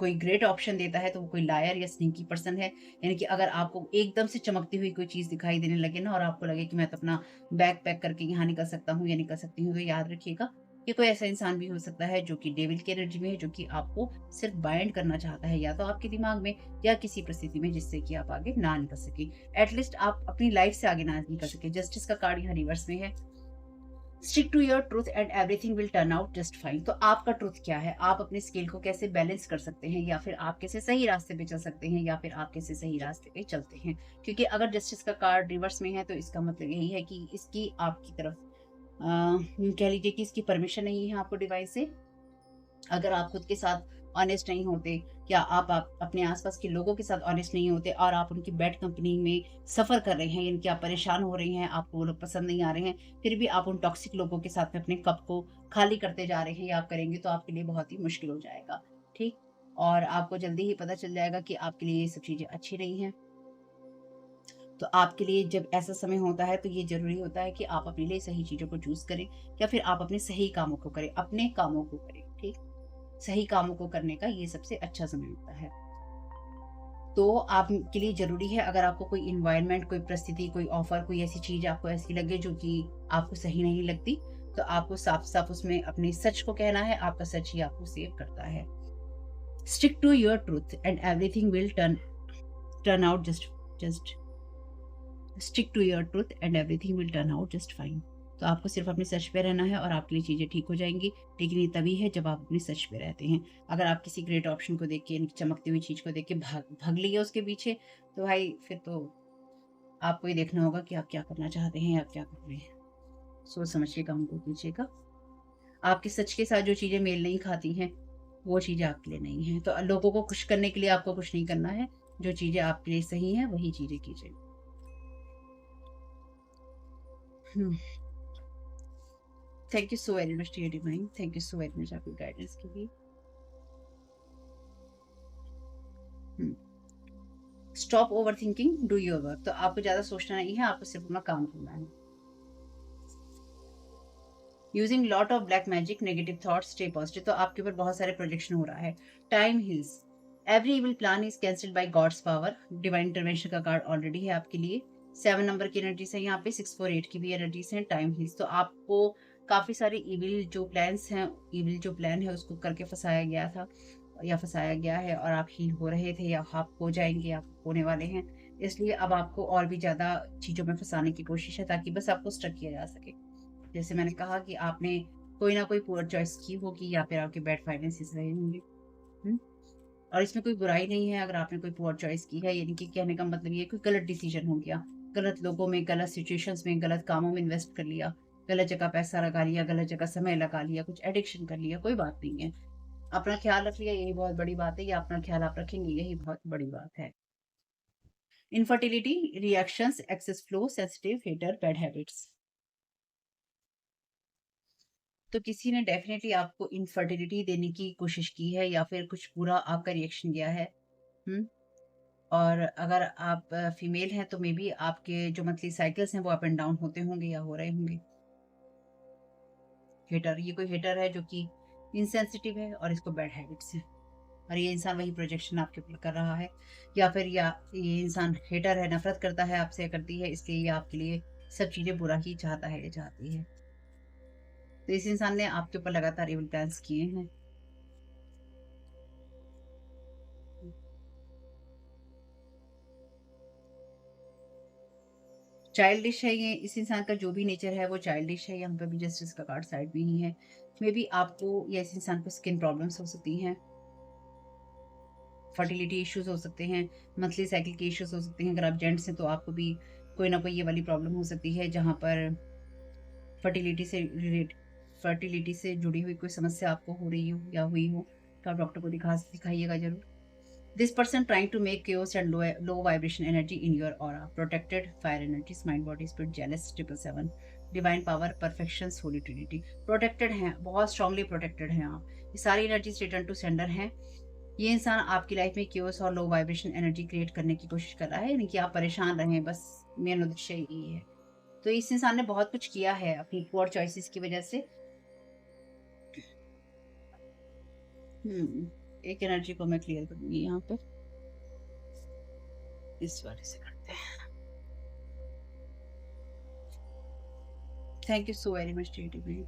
कोई ग्रेट ऑप्शन देता है तो वो कोई लायर या स्नीकी पर्सन है। यानी कि अगर आपको एकदम से चमकती हुई कोई चीज़ दिखाई देने लगे ना और आपको लगे कि मैं तो अपना बैग पैक करके यहाँ निकल सकता हूँ या निकल सकती हूँ, तो याद रखिएगा कि कोई ऐसा इंसान भी हो सकता है जो कि डेविल की एनर्जी में है, जो कि आपको सिर्फ बाइंड करना चाहता है या तो आपके दिमाग में या किसी परिस्थिति में, जिससे कि आप आगे ना निकल सके। एटलीस्ट आप अपनी लाइफ से आगे ना निकल सके। जस्टिस का कार्ड यहाँ रिवर्स में है। Stick to your truth and everything will turn out just fine. तो आपका ट्रूथ क्या है? आप अपने स्केल को कैसे बैलेंस कर सकते हैं, या फिर आप कैसे सही रास्ते पे चल सकते हैं, या फिर आप कैसे सही रास्ते पे चलते हैं? क्योंकि अगर जस्टिस का कार्ड रिवर्स में है तो इसका मतलब यही है कि इसकी आपकी तरफ कह लीजिए कि इसकी परमिशन नहीं है आपको डिवाइन से। अगर आप खुद के साथ ऑनेस्ट नहीं होते, या आप अपने आसपास के लोगों के साथ ऑनेस्ट नहीं होते और आप उनकी बैड कंपनी में सफ़र कर रहे हैं, यानी कि आप परेशान हो रही हैं, आपको वो लोग पसंद नहीं आ रहे हैं, फिर भी आप उन टॉक्सिक लोगों के साथ में अपने कप को खाली करते जा रहे हैं या आप करेंगे, तो आपके लिए बहुत ही मुश्किल हो जाएगा, ठीक? और आपको जल्दी ही पता चल जाएगा कि आपके लिए ये सब चीज़ें अच्छी नहीं हैं। तो आपके लिए जब ऐसा समय होता है तो ये ज़रूरी होता है कि आप अपने लिए सही चीज़ों को चूज़ करें, या फिर आप अपने सही कामों को करें, अपने कामों को करें, ठीक? सही कामों को करने का ये सबसे अच्छा समय होता है। तो आपके लिए ज़रूरी है, अगर आपको कोई एनवायरनमेंट, कोई परिस्थिति, कोई ऑफ़र, कोई ऐसी चीज़ आपको ऐसी लगे जो कि आपको सही नहीं लगती, तो आपको साफ-साफ उसमें अपने सच को कहना है, आपका सच ही आपको सेव करता है। Stick to your truth and everything will turn out just stick to your truth and everything will turn out just fine. तो आपको सिर्फ अपने सच पे रहना है और आपके लिए चीज़ें ठीक हो जाएँगी, लेकिन ये तभी है जब आप अपने सच पे रहते हैं। अगर आप किसी ग्रेट ऑप्शन को देख के, यानी कि चमकती हुई चीज़ को देख के भाग भाग लिए उसके पीछे, तो भाई फिर तो आपको ही देखना होगा कि आप क्या करना चाहते हैं या आप क्या कर रहे हैं। सोच समझ के काम को कीजिएगा। आपके सच के साथ जो चीज़ें मेल नहीं खाती हैं, वो चीज़ें आपके लिए नहीं हैं। तो लोगों को खुश करने के लिए आपको कुछ नहीं करना है, जो चीज़ें आपके लिए सही हैं, वही चीज़ें कीजिए। हुँ। Thank you so very much dear divine, thank you so very much आपकी गाइडेंस के लिए। हुँ। Stop overthinking, do your work. तो आपको ज़्यादा सोचना नहीं है, आपको सिर्फ़ अपना काम करना है। Using lot of black magic, negative thoughts, stay positive. तो आपके ऊपर बहुत सारे प्रोजेक्शन हो रहा है। Time heals, every evil plan is cancelled by God's power. Divine intervention का कार्ड ऑलरेडी है आपके लिए। 7 नंबर की एनर्जीज़ है यहाँ पे, 6 4 8 की भी एनर्जीज़ हैं। टाइम हील्स, तो आपको काफ़ी सारे इविल जो प्लान्स हैं, इविल जो प्लान है उसको करके फँसाया गया था या फँसाया गया है, और आप हील हो रहे थे या आप हो जाएँगे, आप होने वाले हैं। इसलिए अब आपको और भी ज़्यादा चीज़ों में फँसाने की कोशिश है, ताकि बस आपको स्टक किया जा सके। जैसे मैंने कहा कि आपने कोई ना कोई पुअर चॉइस की होगी, या फिर आपके बैड फाइनेंसेस रहे होंगे। हुँ? और इसमें कोई बुराई नहीं है अगर आपने कोई पुअर चॉइस की है, यानी कि कहने का मतलब ये है कोई गलत डिसीज़न हो गया। गलत लोगों में, गलत सिचुएशंस में, गलत कामों में इन्वेस्ट कर लिया, गलत जगह पैसा लगा लिया, गलत जगह समय लगा लिया, कुछ एडिक्शन कर लिया, कोई बात नहीं है। अपना ख़्याल रख लिया, यही बहुत बड़ी बात है, या अपना ख़्याल आप रखेंगे, यही बहुत बड़ी बात है। Infertility, reactions, excess flow, sensitive, hater, bad habits. तो किसी ने डेफ़िनेटली आपको इनफर्टिलिटी देने की कोशिश की है, या फिर कुछ बुरा आपका रिएक्शन दिया है। हुँ? और अगर आप फीमेल हैं तो मेबी आपके जो मंथली साइकिल्स हैं वो अप एंड डाउन होते होंगे या हो रहे होंगे। हेटर, ये कोई हेटर है जो कि इनसेंसिटिव है और इसको बैड हैबिट्स हैं। और ये इंसान वही प्रोजेक्शन आपके ऊपर कर रहा है, या ये इंसान हेटर है, नफ़रत करता है आपसे या करती है, इसलिए ये आपके लिए सब चीज़ें बुरा ही चाहता है या चाहती है। तो इस इंसान ने आपके ऊपर लगातार इविल प्लान्स किए हैं। चाइल्डिश है ये, इस इंसान का जो भी नेचर है वो चाइल्डिश है, यहाँ पे भी जस्टिस का कार्ड साइड में ही है। मेबी आपको या इस इंसान को स्किन प्रॉब्लम्स हो सकती हैं, फर्टिलिटी इश्यूज़ हो सकते हैं, मंथली साइकिल के इश्यूज़ हो सकते हैं। अगर आप जेंट्स हैं तो आपको भी कोई ना कोई ये वाली प्रॉब्लम हो सकती है, जहाँ पर फर्टिलिटी से रिलेट फर्टिलिटी से जुड़ी हुई कोई समस्या आपको हो रही हो या हुई हो, तो आप डॉक्टर को दिखाइएगा ज़रूर। This person trying to make chaos and low vibration energy in your aura. Protected fire energies, mind, body, spirit, jealous, 777. Divine power, perfections, holy trinity. Protected हैं, बहुत strongly protected हैं आप। ये सारी energies return to sender हैं। ये इंसान आपकी लाइफ में chaos और low vibration energy create करने की कोशिश कर रहा है, यानी कि आप परेशान रहें, बस मेन उद्देश्य यही है। तो इस इंसान ने बहुत कुछ किया है अपनी पुअर चॉइसेस की वजह से। हुँ। एक एनर्जी को मैं क्लियर करूंगी यहाँ पे, इस वाले से करते हैं। Thank you so very much TT.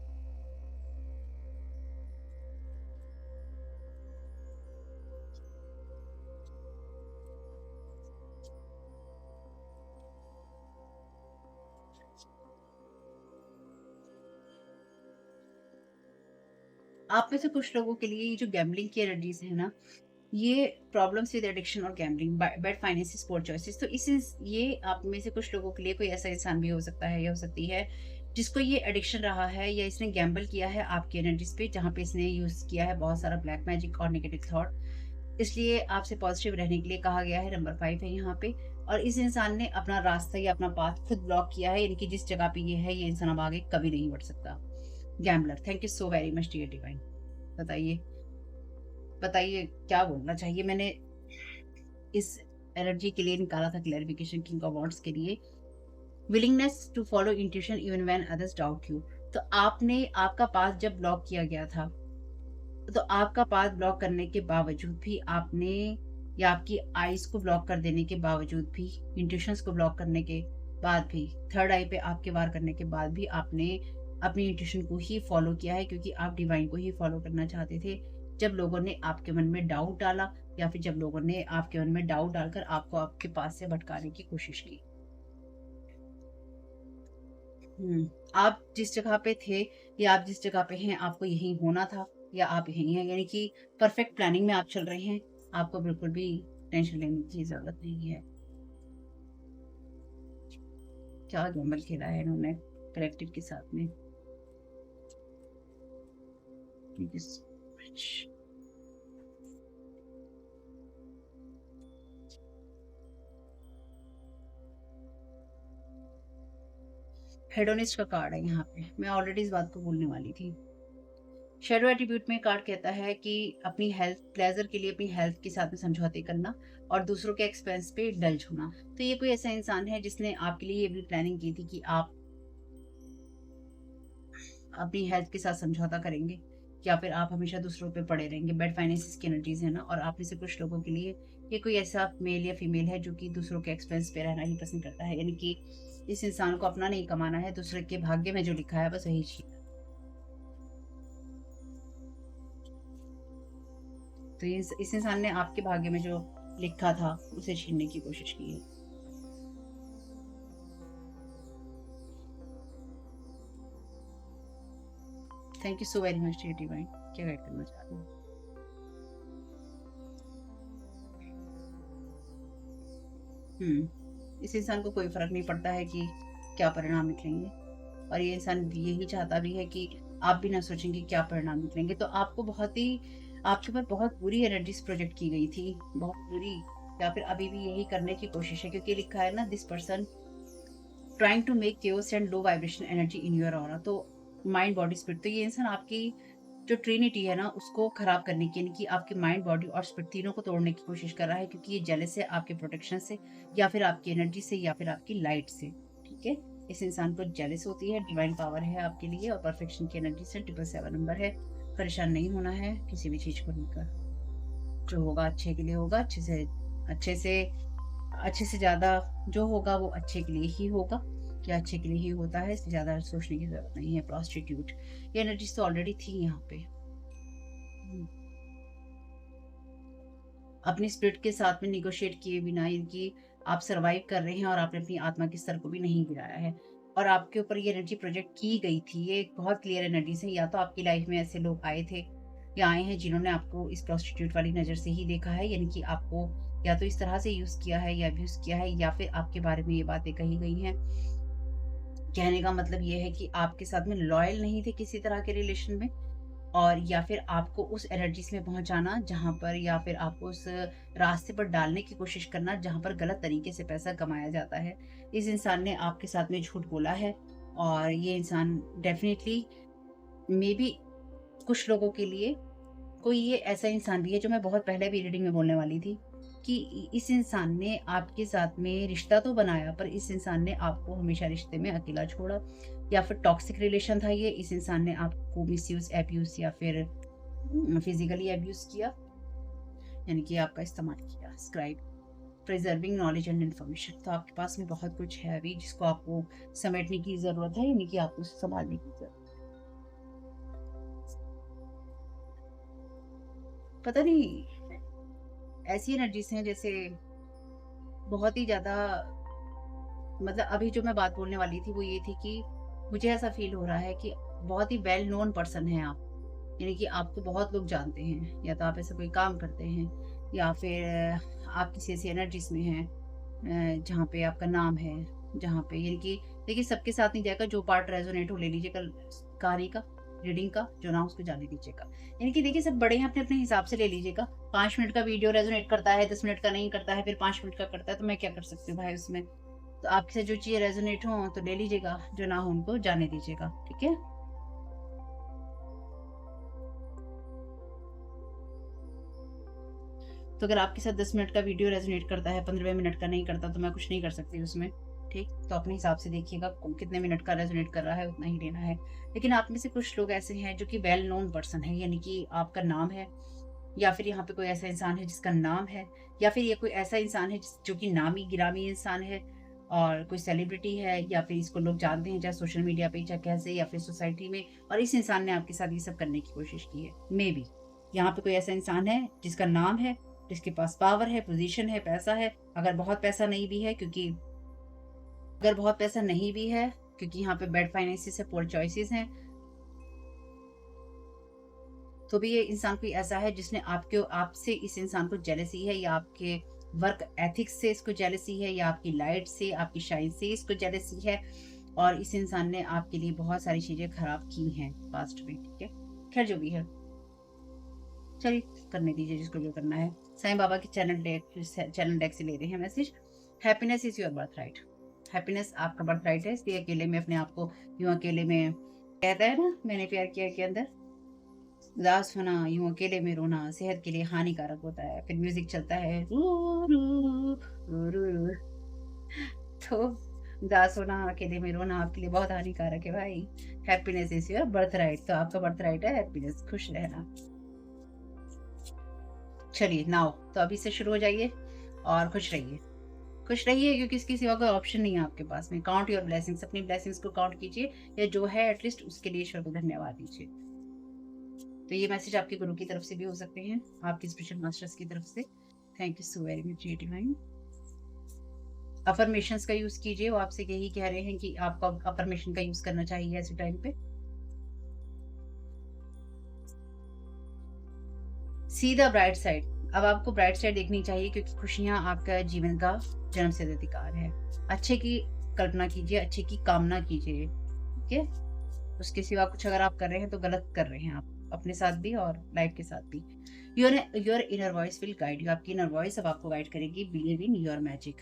आप में से कुछ लोगों के लिए ये जो गैम्बलिंग की एनर्जीज है ना, ये प्रॉब्लम्स विद एडिक्शन और गैम्बलिंग, बैड फाइनेंसेस, पोर चॉइसेस, तो इस ये आप में से कुछ लोगों के लिए कोई ऐसा इंसान भी हो सकता है या हो सकती है जिसको ये एडिक्शन रहा है या इसने गैम्बल किया है आपकी एनर्जीज पे, जहाँ पे इसने यूज किया है बहुत सारा ब्लैक मैजिक और नेगेटिव थॉट। इसलिए आपसे पॉजिटिव रहने के लिए कहा गया है, नंबर 5 है यहाँ पे। और इस इंसान ने अपना रास्ता या अपना पाथ खुद ब्लॉक किया है, यानी कि जिस जगह पे ये है ये इंसान अब आगे कभी नहीं बढ़ सकता। Gambler, thank you so very much dear divine. बताइए, बताइए क्या बोलना चाहिए। मैंने इस एनर्जी के लिए निकाला था क्लैरिफिकेशन किंग ऑफ वांड्स के लिए। Willingness to follow intuition even when others doubt you. तो आपने आपका पाथ जब ब्लॉक किया गया था, तो आपका पाथ ब्लॉक करने के बावजूद भी आपने, या आपकी आईज को ब्लॉक कर देने के बावजूद भी, इंट्यूशंस को ब्लॉक करने के बाद भी, थर्ड आई पे आपके वार करने के बाद भी आपने अपनी इंट्यूशन को ही फॉलो किया है, क्योंकि आप डिवाइन को ही फॉलो करना चाहते थे। जब लोगों ने आपके मन में डाउट डाला, या फिर जब लोगों ने आपके मन में डाउट डालकर आपको आपके पास से भटकाने की कोशिश की। आप जिस जगह पे थे या आप जिस जगह पे हैं, आपको यहीं होना था या आप यहीं हैं, यानी कि परफेक्ट प्लानिंग में आप चल रहे हैं। आपको बिल्कुल भी टेंशन लेने की ज़रूरत नहीं है। क्या गैम्बल खेला है इन्होंने कलेक्टिव के साथ में। Thank you so much. Hedonist का कार्ड है यहाँ पे, मैं ऑलरेडी इस बात को बोलने वाली थी। शैडो एट्रीब्यूट में कार्ड कहता है कि अपनी हेल्थ प्लेजर के लिए अपनी हेल्थ के साथ में समझौते करना और दूसरों के एक्सपेंस पे डल्ज होना। तो ये कोई ऐसा इंसान है जिसने आपके लिए ये भी प्लानिंग की थी कि आप अपनी हेल्थ के साथ समझौता करेंगे, या फिर आप हमेशा दूसरों पे पड़े रहेंगे। बैड फाइनेंसिस की एनर्जीज है ना, और आप में से कुछ लोगों के लिए ये कोई ऐसा मेल या फीमेल है जो कि दूसरों के एक्सपेंस पे रहना ही पसंद करता है, यानी कि इस इंसान को अपना नहीं कमाना है, दूसरे के भाग्य में जो लिखा है बस वही चीज। तो इस इंसान ने आपके भाग्य में जो लिखा था उसे छीनने की कोशिश की है। Thank you so very much divine. क्या गाइड करना चाहते हैं। इस इंसान को कोई फर्क नहीं पड़ता है कि क्या परिणाम निकलेंगे, और ये इंसान यही चाहता भी है कि आप भी ना सोचेंगे क्या परिणाम निकलेंगे। तो आपको बहुत ही, आपके ऊपर बहुत बुरी एनर्जीज प्रोजेक्ट की गई थी, बहुत बुरी, या फिर अभी भी यही करने की कोशिश है, क्योंकि लिखा है ना, this person trying to make chaos and low vibration energy in your aura. तो माइंड बॉडी स्पिरिट, तो ये इंसान आपकी जो ट्रिनिटी है ना उसको खराब करने की, यानी कि आपके माइंड बॉडी और स्पिरिट तीनों को तोड़ने की कोशिश कर रहा है, क्योंकि ये जेलस है आपके प्रोटेक्शन से, या फिर आपकी एनर्जी से, या फिर आपकी लाइट से। ठीक है, इस इंसान को जेलस होती है, डिवाइन पावर है आपके लिए, और परफेक्शन की एनर्जी से 777 नंबर है। परेशान नहीं होना है किसी भी चीज को लेकर, जो होगा अच्छे के लिए होगा, अच्छे से अच्छे से ज़्यादा जो होगा वो अच्छे के लिए ही होगा, क्या अच्छे के लिए ही होता है, इससे ज़्यादा सोचने की ज़रूरत नहीं है। प्रॉस्टिट्यूट, ये एनर्जीज तो ऑलरेडी थी यहाँ पे। हम्म, अपनी स्पिरिट के साथ में निगोशिएट किए बिना, इनकी आप सरवाइव कर रहे हैं और आपने अपनी आत्मा के स्तर को भी नहीं गिराया है, और आपके ऊपर ये एनर्जी प्रोजेक्ट की गई थी। ये एक बहुत क्लियर एनर्जी है, या तो आपकी लाइफ में ऐसे लोग आए थे या आए हैं जिन्होंने आपको इस प्रोस्टिट्यूट वाली नज़र से ही देखा है, यानी कि आपको या तो इस तरह से यूज़ किया है या अब्यूज़ किया है, या फिर आपके बारे में ये बातें कही गई हैं। कहने का मतलब ये है कि आपके साथ में लॉयल नहीं थे किसी तरह के रिलेशन में, और या फिर आपको उस एनर्जीज में पहुंचाना जहां पर, या फिर आपको उस रास्ते पर डालने की कोशिश करना जहां पर गलत तरीके से पैसा कमाया जाता है। इस इंसान ने आपके साथ में झूठ बोला है, और ये इंसान डेफिनेटली, मे बी कुछ लोगों के लिए कोई ये ऐसा इंसान भी है, जो मैं बहुत पहले भी रीडिंग में बोलने वाली थी, कि इस इंसान ने आपके साथ में रिश्ता तो बनाया, पर इस इंसान ने आपको हमेशा रिश्ते में अकेला छोड़ा, या फिर टॉक्सिक रिलेशन था ये। इस इंसान ने आपको मिसयूज, एब्यूज, या फिर फिजिकली एब्यूज किया, यानी कि आपका इस्तेमाल किया। Scribe preserving knowledge and information, तो आपके पास में बहुत कुछ है अभी जिसको आपको समेटने की ज़रूरत है, यानी कि आपको उसे संभालने की ज़रूरत है। पता नहीं, ऐसी एनर्जीज हैं जैसे बहुत ही ज़्यादा, मतलब अभी जो मैं बात बोलने वाली थी वो ये थी कि मुझे ऐसा फ़ील हो रहा है कि बहुत ही वेल नोन पर्सन हैं आप। यानी कि आपको बहुत लोग जानते हैं, या तो आप ऐसा कोई काम करते हैं, या फिर आप किसी ऐसी एनर्जीज़ में हैं जहाँ पे आपका नाम है, जहाँ पे यानी कि देखिए सबके साथ नहीं जाएगा, जो पार्ट रेज़ोनेट हो ले लीजिएगा कहानी का, रीडिंग का, जो ना हो उसको जाने दीजिएगा। यानी कि देखिए सब बड़े हैं, अपने-अपने हिसाब से ले लीजिएगा। 5 मिनट का वीडियो रेज़ोनेट करता है, 10 मिनट का नहीं करता है, फिर 5 मिनट का करता है, तो मैं क्या कर सकती हूँ भाई उसमें? तो आपके साथ जो चीज़ें रेज़ोनेट हों तो ले लीजिएगा, जो ना हो उनको जाने दीजिएगा, ठीक है? तो अगर आपके साथ 10 मिनट का वीडियो रेज़ोनेट करता है, 15वें मिनट का नहीं करता, तो मैं कुछ नहीं कर सकती उसमें, ठीक? तो अपने हिसाब से देखिएगा कितने मिनट का रेज़ोनेट कर रहा है, उतना ही लेना है। लेकिन आप में से कुछ लोग ऐसे हैं जो कि वेल नोन पर्सन हैं, यानी कि आपका नाम है, या फिर यहाँ पे कोई ऐसा इंसान है जिसका नाम है, या फिर ये कोई ऐसा इंसान है जो कि नामी-गिरामी इंसान है, और कोई सेलिब्रिटी है, या फिर इसको लोग जानते हैं, चाहे सोशल मीडिया पे, चाहे कैसे, या फिर सोसाइटी में, और इस इंसान ने आपके साथ ये सब करने की कोशिश की है। मेबी यहाँ पे कोई ऐसा इंसान है जिसका नाम है, जिसके पास पावर है, पोज़ीशन है, पैसा है। अगर बहुत पैसा नहीं भी है, क्योंकि अगर बहुत पैसा नहीं भी है, क्योंकि यहाँ पे बैड फाइनेंसेस है, पुअर चॉइसेस हैं, तो भी ये इंसान कोई ऐसा है जिसने आपके आपसे इस इंसान को जेलसी है, या आपके वर्क एथिक्स से इसको जेलसी है, या आपकी लाइट से, आपकी शाइन से इसको जेलसी है, और इस इंसान ने आपके लिए बहुत सारी चीज़ें खराब की हैं पास्ट में, ठीक है? खैर जो भी है, चलिए करने दीजिए जिसको जो करना है। साईं बाबा के चैनल डेक से ले रहे हैं message. Happiness is your birthright. Happiness आपका बर्थराइट है, इसलिए अकेले में अपने आप को यूँ अकेले में, कहता है ना मैंने प्यार किया के अंदर, उदास होना, यूँ अकेले में रोना सेहत के लिए हानिकारक होता है। फिर म्यूज़िक चलता है रू रू रू रू रू, तो उदास होना, अकेले में रोना आपके लिए बहुत हानिकारक है भाई। हैप्पीनेस इज़ योर बर्थराइट, तो आपका बर्थराइट है हैप्पीनेस, खुश रहना। चलिए नाउ तो अभी से शुरू हो जाइए और खुश रहिए। खुश रहिए क्योंकि इसके सिवा कोई ऑप्शन नहीं है आपके पास में। काउंट योर ब्लेसिंग्स, अपनी ब्लेसिंग्स को काउंट कीजिए, या जो है एटलीस्ट उसके लिए ईश्वर को धन्यवाद दीजिए। तो ये मैसेज आपके गुरु की तरफ से भी हो सकते हैं, आपके स्पिरिचुअल मास्टर्स की तरफ से। Thank you so very much divine. Affirmations का यूज कीजिए, वो आपसे यही कह रहे हैं कि आपको अफर्मेशन का यूज करना चाहिए ऐसे टाइम पे। सी द ब्राइट साइड, अब आपको ब्राइट साइड देखनी चाहिए, क्योंकि खुशियाँ आपका जीवन का जन्मसिद्ध अधिकार है। अच्छे की कल्पना कीजिए, अच्छे की कामना कीजिए, ठीक है? उसके सिवा कुछ अगर आप कर रहे हैं तो गलत कर रहे हैं आप, अपने साथ भी और लाइफ के साथ भी। Your inner voice will guide you, आपकी इनर वॉइस अब आपको गाइड करेगी। बिलीव इन योर मैजिक,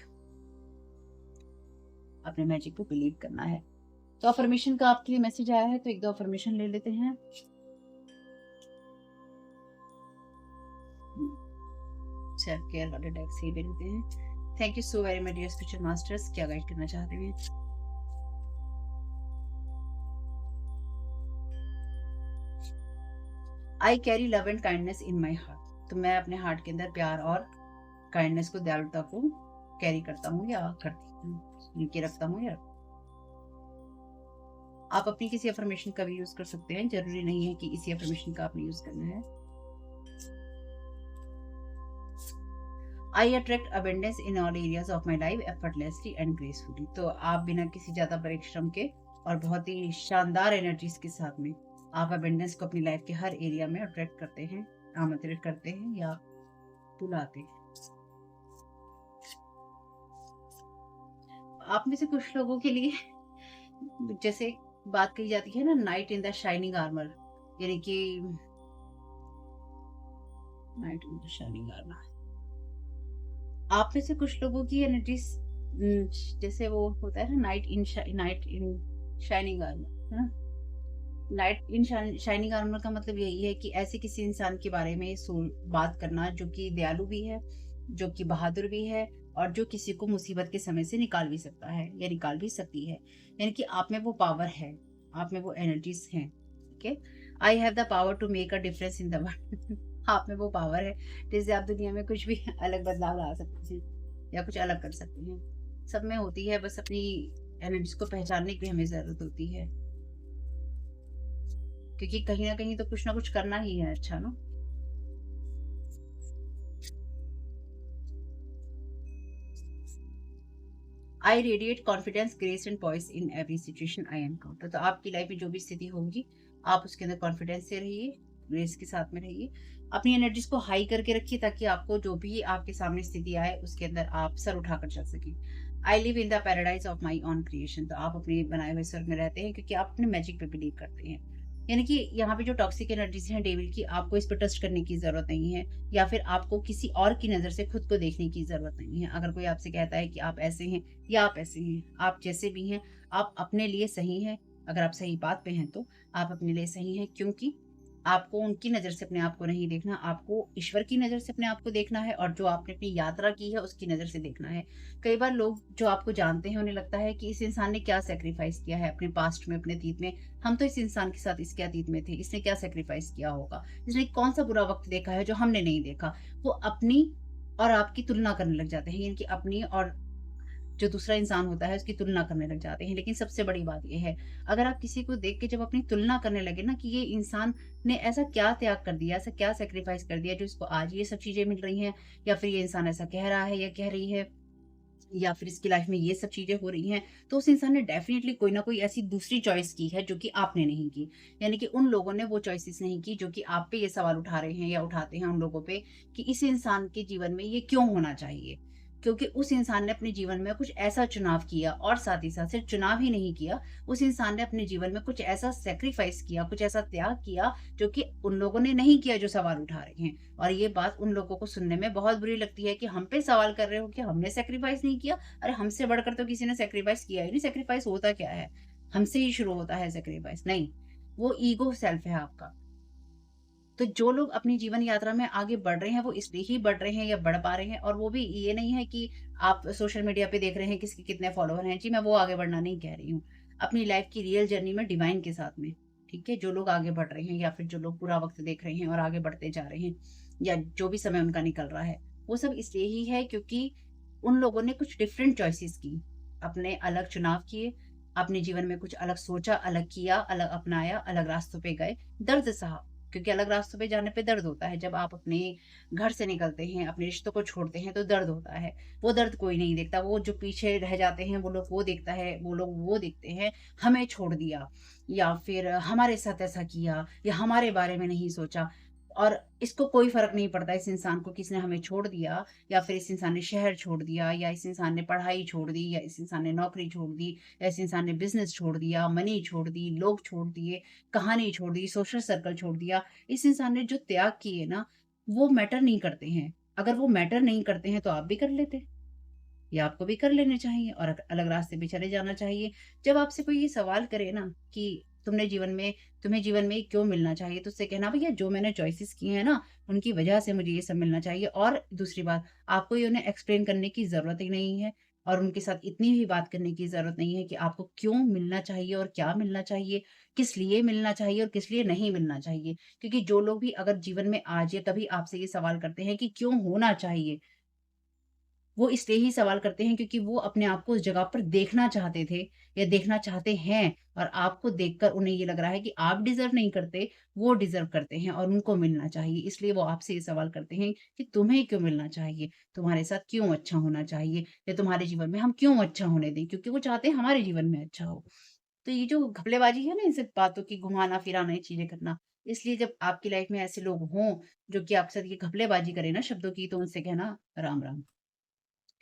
अपने मैजिक को बिलीव करना है। तो अफर्मेशन का आपके लिए मैसेज आया है, तो एक दो अफर्मेशन ले लेते हैं। सेल्फ केयर वाले डेक से ही ले लेते हैं। Thank you so very much dear spiritual masters, क्या गाइड करना चाहते हैं? I carry love and kindness in my heart, तो मैं अपने हार्ट के अंदर प्यार और काइंडनेस को, दयालुता को कैरी करता हूँ या करती हूँ, लेके रखता हूँ या। आप अपनी किसी अफर्मेशन का भी यूज कर सकते हैं, जरूरी नहीं है कि इसी अफर्मेशन का आपने यूज करना है। I attract abundance in all areas of my life effortlessly and gracefully, तो आप बिना किसी ज्यादा परिश्रम के और बहुत ही शानदार एनर्जीज के साथ में आप अबेंडेंस को अपनी लाइफ के हर एरिया में अट्रैक्ट करते हैं, आमंत्रित करते हैं या बुलाते हैं। आप में से कुछ लोगों के लिए जैसे बात कही जाती है ना, night in the shining armour, यानी कि night in the shining armour, आप में से कुछ लोगों की एनर्जीज जैसे वो होता है ना, नाइट इन शाइनिंग आर्मर, है ना? नाइट इन शाइनिंग आर्मर का मतलब यही है कि ऐसे किसी इंसान के बारे में बात करना जो कि दयालु भी है, जो कि बहादुर भी है, और जो किसी को मुसीबत के समय से निकाल भी सकता है या निकाल भी सकती है। यानी कि आप में वो पावर है, आप में वो एनर्जीज हैं, ठीक है? I have the power to make a difference in the world. आप में वो पावर है जिससे आप दुनिया में कुछ भी अलग बदलाव ला सकते हैं या कुछ अलग कर सकते हैं। सब में होती है, बस अपनी एनर्जी को पहचानने की हमें ज़रूरत होती है। क्योंकि कहीं न कहीं तो कुछ ना कुछ करना ही है अच्छा ना। आई radiate confidence, grace and poised in every situation I encounter. तो आपकी लाइफ में जो भी स्थिति होगी, आप उसके अंदर कॉन्फिडेंस से रहिए, ग्रेस के साथ में रहिए। अपनी एनर्जीज़ को हाई करके रखिए ताकि आपको जो भी आपके सामने स्थिति आए, उसके अंदर आप सर उठाकर चल सकें। I live in the paradise of my own creation. तो आप अपने बनाए हुए स्वर्ग में रहते हैं क्योंकि आप अपने मैजिक पे बिलीव करते हैं। यानी कि यहाँ पे जो टॉक्सिक एनर्जीज़ हैं डेविल की, आपको इस पे ट्रस्ट करने की ज़रूरत नहीं है, या फिर आपको किसी और की नज़र से खुद को देखने की ज़रूरत नहीं है। अगर कोई आपसे कहता है कि आप ऐसे हैं या आप ऐसे हैं, आप जैसे भी हैं, आप अपने लिए सही हैं। अगर आप सही बात पे हैं तो आप अपने लिए सही हैं, क्योंकि आपको उनकी नज़र से अपने आप को नहीं देखना, आपको ईश्वर की नज़र से अपने आप को देखना है और जो आपने अपनी यात्रा की है उसकी नज़र से देखना है। कई बार लोग जो आपको जानते हैं उन्हें लगता है कि इस इंसान ने क्या सैक्रिफाइस किया है अपने पास्ट में, अपने अतीत में। हम तो इस इंसान के साथ इसके अतीत में थे, इसने क्या सैक्रिफाइस किया होगा? इसने कौन-सा बुरा वक़्त देखा है जो हमने नहीं देखा? वो अपनी और आपकी तुलना करने लग जाते हैं, यानी कि अपनी और जो दूसरा इंसान होता है उसकी तुलना करने लग जाते हैं। लेकिन सबसे बड़ी बात ये है, अगर आप किसी को देख के जब अपनी तुलना करने लगे ना कि ये इंसान ने ऐसा क्या त्याग कर दिया, ऐसा क्या सैक्रिफाइस कर दिया जो इसको आज ये सब चीज़ें मिल रही हैं, या फिर ये इंसान ऐसा कह रहा है या कह रही है, या फिर इसकी लाइफ में ये सब चीज़ें हो रही हैं, तो उस इंसान ने डेफ़िनिटली कोई ना कोई ऐसी दूसरी चॉइस की है जो कि आपने नहीं की। यानी कि उन लोगों ने वो चॉइसेस नहीं की जो कि आप पे ये सवाल उठा रहे हैं या उठाते हैं उन लोगों पे कि इस इंसान के जीवन में ये क्यों होना चाहिए? क्योंकि उस इंसान ने अपने जीवन में कुछ ऐसा चुनाव किया, और साथ ही साथ सिर्फ़ चुनाव ही नहीं किया, उस इंसान ने अपने जीवन में कुछ ऐसा सैक्रिफ़ाइस किया, कुछ ऐसा त्याग किया जो कि उन लोगों ने नहीं किया जो सवाल उठा रहे हैं। और ये बात उन लोगों को सुनने में बहुत बुरी लगती है कि हम पे सवाल कर रहे हो कि हमने सैक्रिफाइस नहीं किया। अरे हमसे बढ़कर तो किसी ने सैक्रिफाइस किया ही नहीं। सैक्रिफाइस होता क्या है? हमसे ही शुरू होता है सैक्रिफाइस। नहीं, वो ईगो सेल्फ है आपका। तो जो लोग अपनी जीवन यात्रा में आगे बढ़ रहे हैं, वो इसलिए ही बढ़ रहे हैं या बढ़ पा रहे हैं, और वो भी ये नहीं है कि आप सोशल मीडिया पे देख रहे हैं किसके कितने फॉलोवर हैं। जी, मैं वो आगे बढ़ना नहीं कह रही हूँ। अपनी लाइफ की रियल जर्नी में डिवाइन के साथ में, ठीक है? जो लोग आगे बढ़ रहे हैं या फिर जो लोग बुरा वक़्त देख रहे हैं और आगे बढ़ते जा रहे हैं, या जो भी समय उनका निकल रहा है, वो सब इसलिए ही है क्योंकि उन लोगों ने कुछ डिफरेंट चॉइसेस की, अपने अलग चुनाव किए, अपने जीवन में कुछ अलग सोचा, अलग किया, अलग अपनाया, अलग रास्तों पे गए, दर्द सहा। क्योंकि अलग रास्तों पे जाने पे दर्द होता है। जब आप अपने घर से निकलते हैं, अपने रिश्तों को छोड़ते हैं तो दर्द होता है। वो दर्द कोई नहीं देखता, वो जो पीछे रह जाते हैं वो लोग वो देखता है, वो लोग वो देखते हैं, हमें छोड़ दिया, या फिर हमारे साथ ऐसा किया, या हमारे बारे में नहीं सोचा। और इसको कोई फ़र्क नहीं पड़ता इस इंसान को, किसने हमें छोड़ दिया, या फिर इस इंसान ने शहर छोड़ दिया, या इस इंसान ने पढ़ाई छोड़ दी, या इस इंसान ने नौकरी छोड़ दी, या इस इंसान ने बिज़नेस छोड़ दिया, मनी छोड़ दी, लोग छोड़ दिए, कहानी छोड़ दी, सोशल सर्कल छोड़ दिया। इस इंसान ने जो त्याग किए ना, वो मैटर नहीं करते हैं। अगर वो मैटर नहीं करते हैं तो आप भी कर लेते, या आपको भी कर लेने चाहिए और अलग रास्ते पे चले जाना चाहिए। जब आपसे कोई ये सवाल करे ना कि तुमने जीवन में तुम्हें जीवन में क्यों मिलना चाहिए? तो उससे कहना भैया जो मैंने चॉइसेस की हैं ना, उनकी वजह से मुझे ये सब मिलना चाहिए। और दूसरी बात, आपको ये उन्हें एक्सप्लेन करने की ज़रूरत ही नहीं है, और उनके साथ इतनी भी बात करने की ज़रूरत नहीं है कि आपको क्यों मिलना चाहिए और क्या मिलना चाहिए, किस लिए मिलना चाहिए और किस लिए नहीं मिलना चाहिए। क्योंकि जो लोग भी अगर जीवन में आज या कभी आपसे ये सवाल करते हैं कि क्यों होना चाहिए, वो इसलिए ही सवाल करते हैं क्योंकि वो अपने आप को उस जगह पर देखना चाहते थे या देखना चाहते हैं, और आपको देखकर उन्हें ये लग रहा है कि आप डिज़र्व नहीं करते, वो डिज़र्व करते हैं और उनको मिलना चाहिए। इसलिए वो आपसे ये सवाल करते हैं कि तुम्हें क्यों मिलना चाहिए? तुम्हारे साथ क्यों अच्छा होना चाहिए? या तुम्हारे जीवन में हम क्यों अच्छा होने दें? क्योंकि वो चाहते हैं हमारे जीवन में अच्छा हो। तो ये जो घपलेबाज़ी है ना, इन सब बातों की घुमाना-फिराना, ये चीज़ें करना, इसलिए जब आपकी लाइफ़ में ऐसे लोग हों, जो कि आपके साथ ये घपलेबाज़ी करें ना शब्दों की, तो उनसे कहना राम, राम।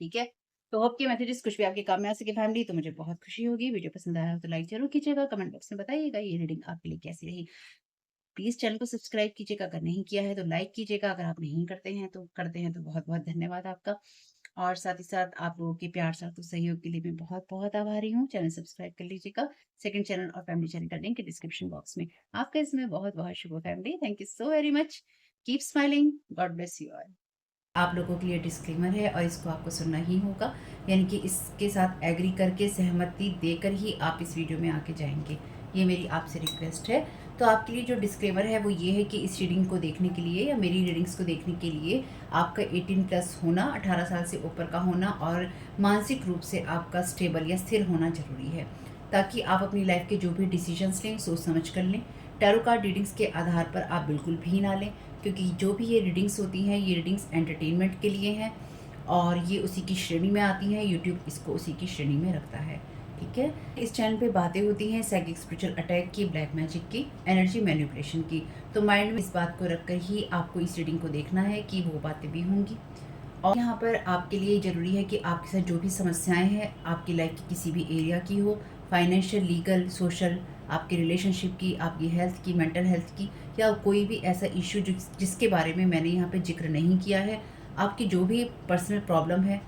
ठीक है? तो होप कि मैसेजेस कुछ भी आपके काम में आ सके फैमिली, तो मुझे बहुत खुशी होगी। वीडियो पसंद आया हो तो लाइक ज़रूर कीजिएगा, कमेंट बॉक्स में बताइएगा ये रीडिंग आपके लिए कैसी रही। प्लीज़ चैनल को सब्सक्राइब कीजिएगा, अगर नहीं किया है तो लाइक कीजिएगा, अगर आप नहीं करते हैं तो बहुत-बहुत धन्यवाद आपका। और साथ ही साथ आप लोगों के प्यार, साथ और सहयोग के लिए मैं बहुत-बहुत आभारी हूँ। चैनल सब्सक्राइब कर लीजिएगा। सेकंड चैनल और फैमिली चैनल का लिंक डिस्क्रिप्शन बॉक्स में। आपका इसमें बहुत-बहुत शुभ हो family. Thank you so very much. Keep smiling. God bless you all. आप लोगों के लिए डिस्क्लेमर है और इसको आपको सुनना ही होगा, यानी कि इसके साथ एग्री करके सहमति देकर ही आप इस वीडियो में आगे जाएँगे। ये मेरी आपसे रिक्वेस्ट है। तो आपके लिए जो डिस्क्लेमर है वो ये है कि इस रीडिंग को देखने के लिए या मेरी रीडिंग्स को देखने के लिए आपका 18 प्लस होना, 18 साल से ऊपर का होना और मानसिक रूप से आपका स्टेबल या स्थिर होना ज़रूरी है, ताकि आप अपनी लाइफ के जो भी डिसीजंस लें सोच समझ कर लें। टैरो कार्ड रीडिंग्स के आधार पर आप बिल्कुल भी ना लें, क्योंकि जो भी ये रीडिंग्स होती हैं ये रीडिंग्स एंटरटेनमेंट के लिए हैं और ये उसी की श्रेणी में आती हैं। यूट्यूब इसको उसी की श्रेणी में रखता है, ठीक है। इस चैनल पे बातें होती हैं साइकिक स्पिरिचुअल अटैक की, ब्लैक मैजिक की, एनर्जी मैनिपुलेशन की। तो माइंड में इस बात को रखकर ही आपको इस रीडिंग को देखना है कि वो बातें भी होंगी। और यहाँ पर आपके लिए ज़रूरी है कि आपके साथ जो भी समस्याएं हैं आपकी लाइफ की किसी भी एरिया की हो, फाइनेंशियल, लीगल, सोशल, आपके रिलेशनशिप की, आपकी हेल्थ की, मेंटल हेल्थ की, या कोई भी ऐसा इशू जिसके बारे में मैंने यहाँ पे जिक्र नहीं किया है, आपकी जो भी पर्सनल प्रॉब्लम है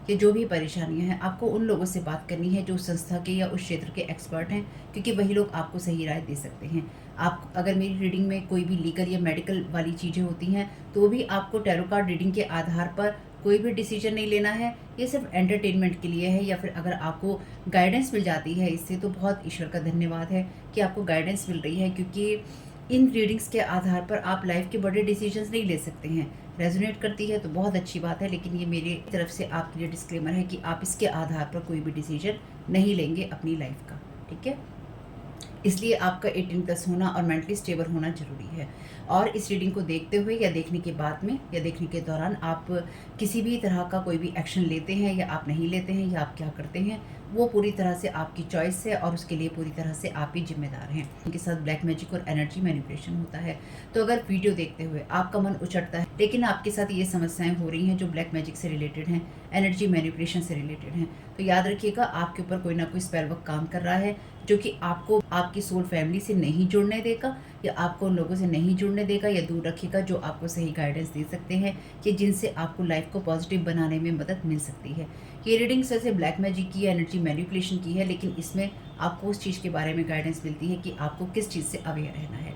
या जो भी परेशानियां हैं, आपको उन लोगों से बात करनी है जो संस्था के या उस क्षेत्र के एक्सपर्ट हैं, क्योंकि वही लोग आपको सही राय दे सकते हैं। आप अगर मेरी रीडिंग में कोई भी लीगल या मेडिकल वाली चीज़ें होती हैं तो भी आपको टैरो कार्ड रीडिंग के आधार पर कोई भी डिसीजन नहीं लेना है। ये सिर्फ एंटरटेनमेंट के लिए है, या फिर अगर आपको गाइडेंस मिल जाती है इससे तो बहुत ईश्वर का धन्यवाद है कि आपको गाइडेंस मिल रही है, क्योंकि इन रीडिंग्स के आधार पर आप लाइफ के बड़े डिसीजंस नहीं ले सकते हैं। रेजोनेट करती है तो बहुत अच्छी बात है, लेकिन ये मेरी तरफ से आपके लिए डिस्क्लेमर है कि आप इसके आधार पर कोई भी डिसीजन नहीं लेंगे अपनी लाइफ का, ठीक है। इसलिए आपका 18 प्लस होना और मेंटली स्टेबल होना ज़रूरी है। और इस रीडिंग को देखते हुए या देखने के बाद में या देखने के दौरान आप किसी भी तरह का कोई भी एक्शन लेते हैं या आप नहीं लेते हैं या आप क्या करते हैं, वो पूरी तरह से आपकी चॉइस है और उसके लिए पूरी तरह से आप ही जिम्मेदार हैं। उनके साथ ब्लैक मैजिक और एनर्जी मैनिपुलेशन होता है। तो अगर वीडियो देखते हुए आपका मन उचटता है लेकिन आपके साथ ये समस्याएं हो रही हैं जो ब्लैक मैजिक से रिलेटेड हैं, एनर्जी मैनिपुलेशन से रिलेटेड हैं, तो याद रखिएगा आपके ऊपर कोई ना कोई स्पेल वर्क काम कर रहा है जो कि आपको आपकी सोल फैमिली से नहीं जुड़ने देगा या आपको उन लोगों से नहीं जुड़ने देगा या दूर रखेगा जो आपको सही गाइडेंस दे सकते हैं कि जिनसे आपको लाइफ को पॉजिटिव बनाने में मदद मिल सकती है। ये रीडिंग्स वैसे ब्लैक मैजिक की, एनर्जी मैनिपुलेशन की है, लेकिन इसमें आपको उस चीज़ के बारे में गाइडेंस मिलती है कि आपको किस चीज़ से अवेयर रहना है।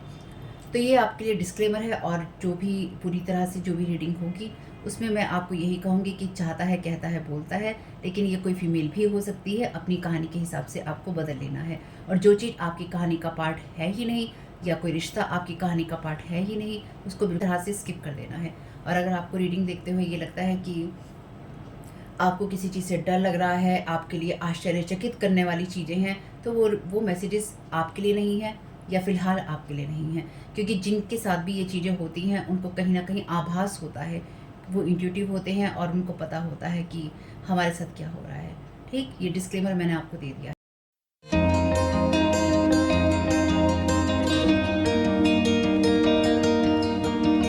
तो ये आपके लिए डिस्क्लेमर है। और जो भी पूरी तरह से जो भी रीडिंग होगी उसमें मैं आपको यही कहूँगी कि चाहता है, कहता है, बोलता है, लेकिन ये कोई फीमेल भी हो सकती है। अपनी कहानी के हिसाब से आपको बदल लेना है। और जो चीज़ आपकी कहानी का पार्ट है ही नहीं या कोई रिश्ता आपकी कहानी का पार्ट है ही नहीं, उसको बिल्कुल तरह से स्किप कर देना है। और अगर आपको रीडिंग देखते हुए ये लगता है कि आपको किसी चीज़ से डर लग रहा है, आपके लिए आश्चर्यचकित करने वाली चीज़ें हैं, तो वो मैसेजेस आपके लिए नहीं है या फ़िलहाल आपके लिए नहीं है। क्योंकि जिनके साथ भी ये चीज़ें होती हैं उनको कहीं न कहीं आभास होता है, वो इंट्यूटिव होते हैं और उनको पता होता है कि हमारे साथ क्या हो रहा है। ठीक, ये डिस्क्लेमर मैंने आपको दे दिया है।